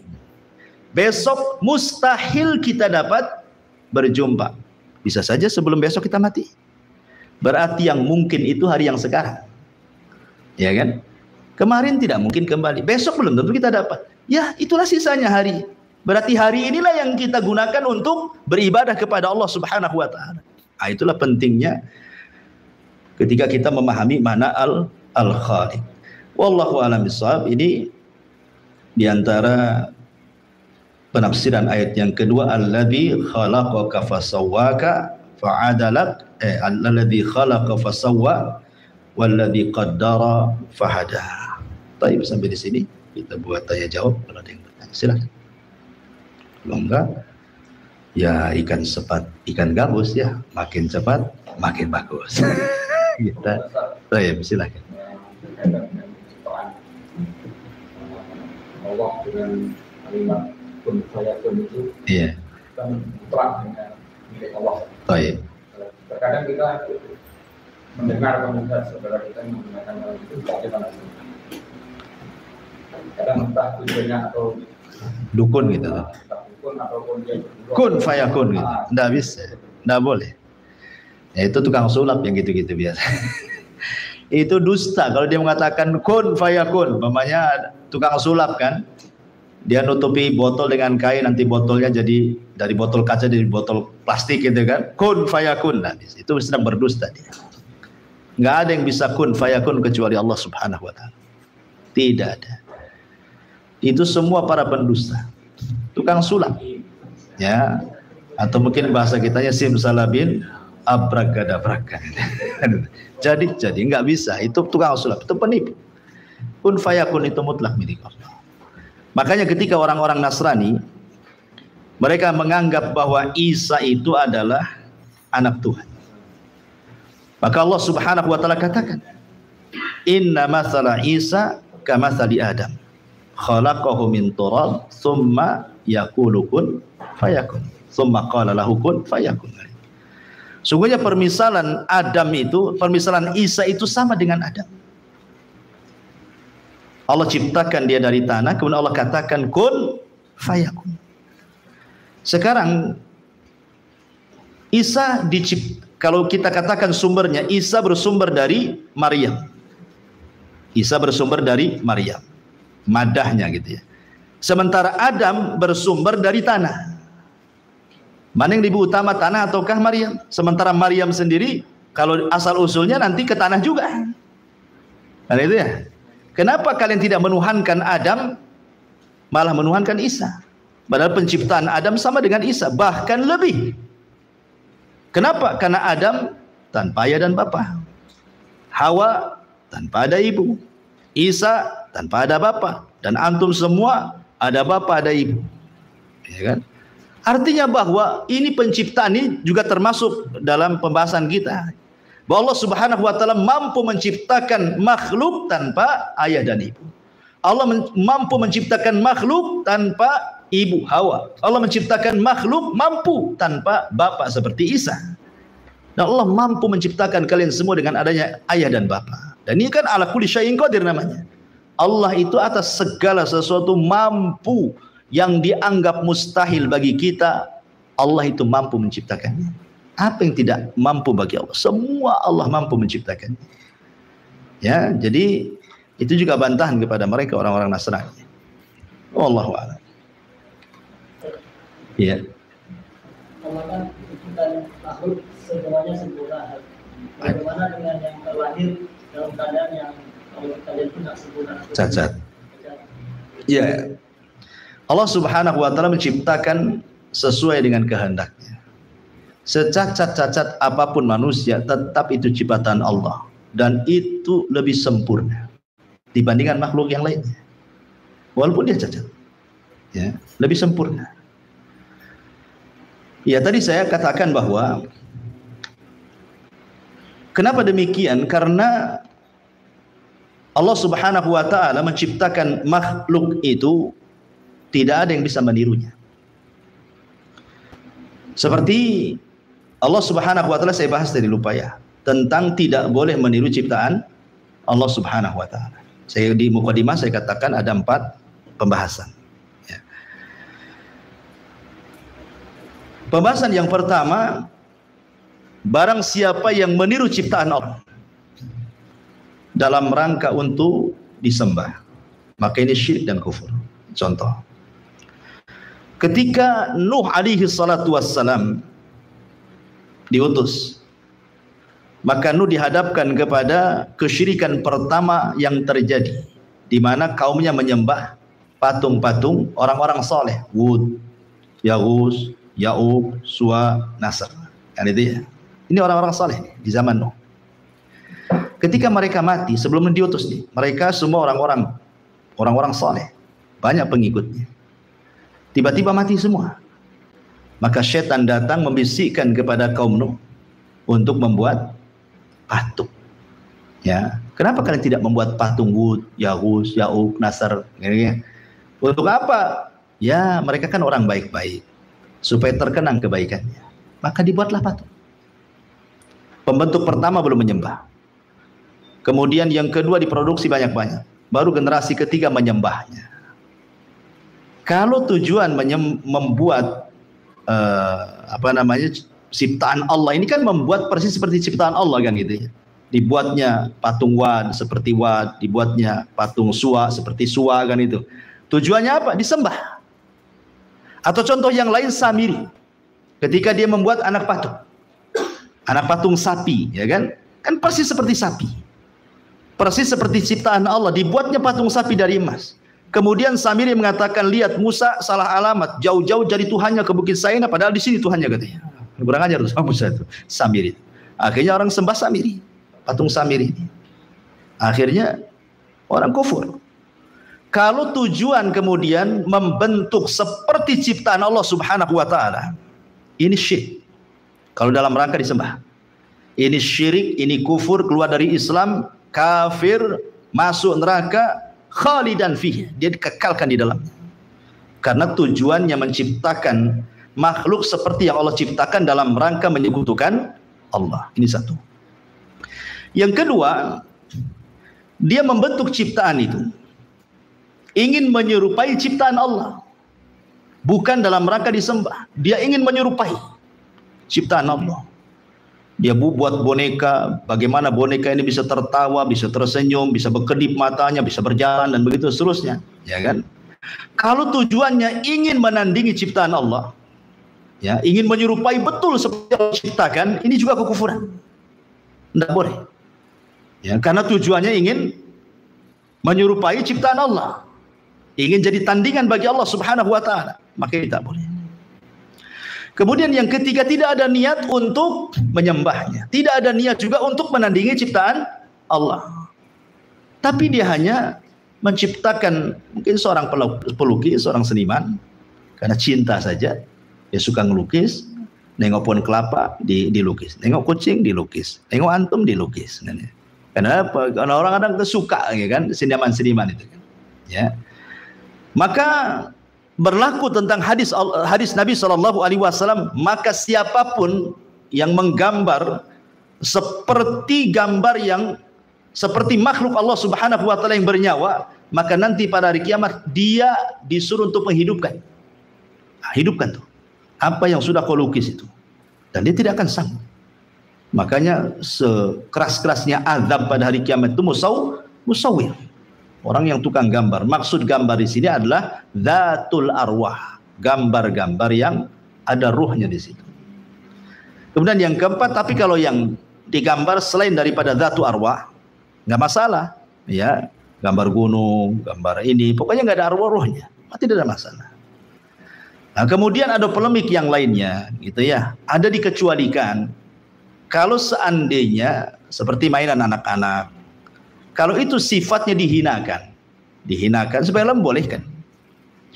Besok mustahil kita dapat berjumpa. Bisa saja sebelum besok kita mati. Berarti yang mungkin itu hari yang sekarang. Ya kan? Kemarin tidak mungkin kembali. Besok belum tentu kita dapat. Ya, itulah sisanya hari. Berarti hari inilah yang kita gunakan untuk beribadah kepada Allah subhanahu wa ta'ala. Nah, itulah pentingnya ketika kita memahami makna al-Khaliq. Wallahu a'lam bishawab. Ini diantara penafsiran ayat yang kedua, alladzi khalaqaka fasawwaka fa'adalak, alladzi khalaqa fasawwa walladzi qaddara fahada. Baik, sampai di sini kita buat tanya jawab. Kalau ada yang bertanya silakan. Kalau enggak, ya ikan gabus ya, makin cepat makin bagus. Kita baik, silakan. Allah dengan kalimat kun fayakun itu, iya, kan terang dengan milik Allah. Baik. Terkadang kita mendengar komentar saudara kita yang menggunakan hal itu bagaimana? Kadang entah tujuannya atau dukun gitu. Dukun ataupun dia kun fayakun gitu. Nggak bisa, nggak boleh. Ya, itu tukang sulap yang gitu-gitu biasa. Itu dusta kalau dia mengatakan kun fayakun, namanya tukang sulap kan. Dia nutupi botol dengan kain, nanti botolnya jadi dari botol kaca jadi botol plastik gitu kan. Kun fayakun, nah, itu sedang berdusta dia. Nggak ada yang bisa kun fayakun kecuali Allah Subhanahu wa taala. Tidak ada. Itu semua para pendusta, tukang sulap. Ya. Atau mungkin bahasa kitanya simsalabin abragadabraga. jadi nggak bisa, itu tukang sulap, itu penipu. Kun fayakun itu mutlak milik Allah. Makanya ketika orang-orang Nasrani mereka menganggap bahwa Isa itu adalah anak Tuhan, maka Allah Subhanahu wa taala katakan, inna mathala Isa kamathali Adam khalaqahu min turab thumma yaqulu kun fayakun thumma qala lahu kun fayakun. Sungguhnya permisalan Adam itu, permisalan Isa itu sama dengan Adam. Allah ciptakan dia dari tanah, kemudian Allah katakan kun fayakun. Sekarang Isa kalau kita katakan sumbernya, Isa bersumber dari Maryam. Isa bersumber dari Maryam, madahnya gitu ya. Sementara Adam bersumber dari tanah. Mana yang lebih utama, tanah ataukah Maryam? Sementara Maryam sendiri kalau asal usulnya nanti ke tanah juga. Nah itu ya. Kenapa kalian tidak menuhankan Adam, malah menuhankan Isa? Padahal penciptaan Adam sama dengan Isa, bahkan lebih. Kenapa? Karena Adam tanpa ayah dan bapa, Hawa tanpa ada ibu, Isa tanpa ada bapa, dan antum semua ada bapa ada ibu. Ya kan? Artinya bahwa ini penciptaan ini juga termasuk dalam pembahasan kita. Bahwa Allah Subhanahu wa taala mampu menciptakan makhluk tanpa ayah dan ibu. Allah mampu menciptakan makhluk tanpa ibu Hawa. Allah menciptakan makhluk mampu tanpa bapak seperti Isa. Dan Allah mampu menciptakan kalian semua dengan adanya ayah dan bapa. Dan ini kan ala kulli syai'in qadir namanya. Allah itu atas segala sesuatu mampu, yang dianggap mustahil bagi kita, Allah itu mampu menciptakannya. Apa yang tidak mampu bagi Allah? Semua Allah mampu menciptakan. Ya, jadi itu juga bantahan kepada mereka orang-orang Nasrani. Wallahu a'lam. Ya. Allah kan menciptakan makhluk semuanya sempurna. Bagaimana dengan yang terlahir dalam keadaan yang kalau kita lihat tidak sempurna? Cacat. Ya. Allah Subhanahu wa taala menciptakan sesuai dengan kehendaknya. Secacat-cacat apapun manusia, tetap itu ciptaan Allah, dan itu lebih sempurna dibandingkan makhluk yang lainnya. Walaupun dia cacat, ya, lebih sempurna. Ya, tadi saya katakan bahwa kenapa demikian? Karena Allah Subhanahu wa taala menciptakan makhluk itu tidak ada yang bisa menirunya. Seperti Allah Subhanahu wa taala, saya bahas tadi lupa ya, tentang tidak boleh meniru ciptaan Allah Subhanahu wa taala. Saya di mukadimah saya katakan ada 4 pembahasan. Ya. Pembahasan yang pertama, barang siapa yang meniru ciptaan Allah dalam rangka untuk disembah, maka ini syirik dan kufur. Contoh, ketika Nuh alaihi salatu wassalam diutus, maka Nuh dihadapkan kepada kesyirikan pertama yang terjadi, di mana kaumnya menyembah patung-patung orang-orang soleh, Wud, Yaghus, Ya'uq, Suwa, Nasr. Kan itu ya. Ini orang-orang soleh di zaman Nuh. Ketika mereka mati sebelum diutus nih, mereka semua orang-orang soleh, banyak pengikutnya. Tiba-tiba mati semua. Maka syaitan datang membisikkan kepada kaum Nuh untuk membuat patung. Ya, kenapa kalian tidak membuat patung Wud, Yaghus, Ya'uq, Nasr? Untuk apa? Ya, mereka kan orang baik-baik, supaya terkenang kebaikannya. Maka dibuatlah patung. Pembentuk pertama belum menyembah. Kemudian yang kedua diproduksi banyak-banyak. Baru generasi ketiga menyembahnya. Kalau tujuan membuat ciptaan Allah ini kan membuat persis seperti ciptaan Allah kan gitu ya. Dibuatnya patung Wad seperti Wad, dibuatnya patung Suwa seperti Suwa kan itu. Tujuannya apa? Disembah. Atau contoh yang lain Samiri. Ketika dia membuat anak patung sapi, ya kan? Kan persis seperti sapi. Persis seperti ciptaan Allah, dibuatnya patung sapi dari emas. Kemudian Samiri mengatakan, lihat Musa salah alamat, jauh-jauh jadi Tuhannya ke Bukit Saina, padahal di sini Tuhannya katanya. Kurang ajar tuh sama Musa itu, Samiri. Akhirnya orang sembah Samiri, patung Samiri ini. Akhirnya orang kufur. Kalau tujuan kemudian membentuk seperti ciptaan Allah Subhanahu wa taala, ini syirik. Kalau dalam rangka disembah. Ini syirik, ini kufur, keluar dari Islam, kafir, masuk neraka, khalidan fihi. Dia dikekalkan di dalamnya. Karena tujuannya menciptakan makhluk seperti yang Allah ciptakan dalam rangka menyekutukan Allah. Ini satu. Yang kedua, dia membentuk ciptaan itu ingin menyerupai ciptaan Allah, bukan dalam rangka disembah. Dia ingin menyerupai ciptaan Allah. Dia buat boneka, bagaimana boneka ini bisa tertawa, bisa tersenyum, bisa berkedip matanya, bisa berjalan dan begitu seterusnya, ya kan? Kalau tujuannya ingin menandingi ciptaan Allah, ya, ingin menyerupai betul seperti yang diciptakan, ini juga kekufuran. Tidak boleh. Ya, karena tujuannya ingin menyerupai ciptaan Allah, ingin jadi tandingan bagi Allah Subhanahu wa taala, maka tidak boleh. Kemudian yang ketiga, tidak ada niat untuk menyembahnya, tidak ada niat juga untuk menandingi ciptaan Allah. Tapi dia hanya menciptakan, mungkin seorang pelukis, seorang seniman, karena cinta saja, dia suka ngelukis, nengok pohon kelapa dilukis, nengok kucing dilukis, nengok antum dilukis. Karena orang kadang suka, ya kan, seniman-seniman itu kan. Ya. Maka berlaku tentang hadis Nabi SAW, maka siapapun yang menggambar seperti gambar yang seperti makhluk Allah Subhanahu wa taala yang bernyawa, maka nanti pada hari kiamat dia disuruh untuk menghidupkan. Nah, hidupkan tuh apa yang sudah kau lukis itu, dan dia tidak akan sanggup. Makanya sekeras-kerasnya azab pada hari kiamat itu musawwir. Orang yang tukang gambar. Maksud gambar di sini adalah dzatul arwah, gambar-gambar yang ada ruhnya di situ. Kemudian yang keempat, tapi kalau yang digambar selain daripada dzatul arwah, nggak masalah, ya, gambar gunung, gambar ini, pokoknya nggak ada arwah-ruhnya, tidak ada masalah. Nah, kemudian ada polemik yang lainnya, gitu ya, ada dikecualikan. Kalau seandainya seperti mainan anak-anak, kalau itu sifatnya dihinakan supaya membolehkan.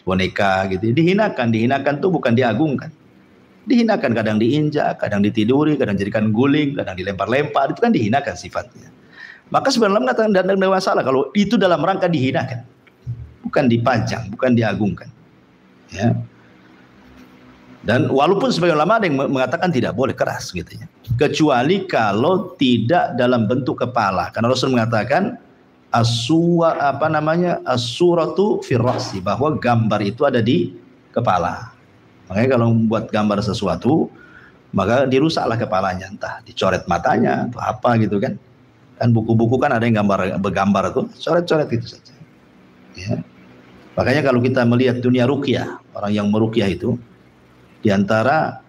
Boneka gitu, dihinakan itu bukan diagungkan. Dihinakan, kadang diinjak, kadang ditiduri, kadang jadikan guling, kadang dilempar-lempar, itu kan dihinakan sifatnya. Maka sebenarnya mengatakan tidak ada masalah kalau itu dalam rangka dihinakan, bukan dipajang, bukan diagungkan. Ya. Dan walaupun sebagian ulama ada yang mengatakan tidak boleh keras gitu ya. Kecuali kalau tidak dalam bentuk kepala. Karena Rasul mengatakan as-suratu fir ra'si, bahwa gambar itu ada di kepala. Makanya kalau membuat gambar sesuatu, maka dirusaklah kepalanya, entah dicoret matanya atau apa gitu kan. Kan buku-buku kan ada yang bergambar itu, coret-coret itu saja. Ya. Makanya kalau kita melihat dunia ruqyah, orang yang meruqyah itu, di antara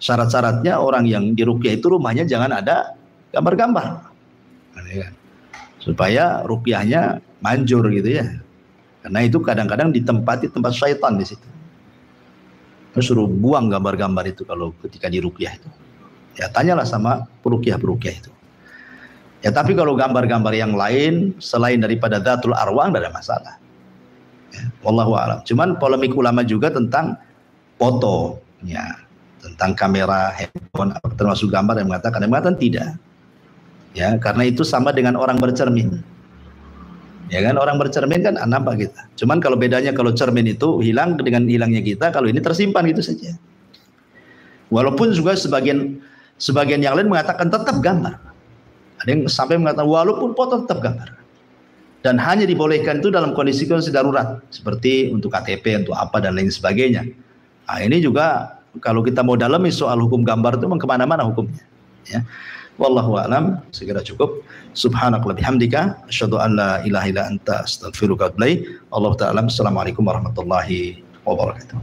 syarat-syaratnya orang yang diruqyah itu rumahnya jangan ada gambar-gambar, supaya ruqyahnya manjur gitu ya. Karena itu kadang-kadang ditempati tempat syaitan di situ. Terus suruh buang gambar-gambar itu kalau ketika diruqyah itu. Ya tanyalah sama peruqyah itu. Ya tapi kalau gambar-gambar yang lain selain daripada dzatul arwah tidak ada masalah. Ya, wallahu a'lam. Cuman polemik ulama juga tentang foto. Ya, tentang kamera, handphone, termasuk gambar, yang mengatakan tidak. Ya, karena itu sama dengan orang bercermin. Ya kan, orang bercermin kan nampak kita. Cuman kalau bedanya, kalau cermin itu hilang dengan hilangnya kita, kalau ini tersimpan gitu saja. Walaupun juga sebagian Sebagian yang lain mengatakan tetap gambar. Ada yang sampai mengatakan walaupun foto tetap gambar. Dan hanya dibolehkan itu dalam kondisi-kondisi darurat, seperti untuk KTP, untuk apa dan lain sebagainya. Nah, ini juga kalau kita mau dalami soal hukum gambar itu memang kemana-mana hukumnya. Ya. Wallahu a'lam. Segera cukup. Subhanakallahumma bihamdika asyhadu an la ilaha illa anta astaghfiruka wa atubu ilaik. Allahu ta'ala. Assalamualaikum warahmatullahi wabarakatuh.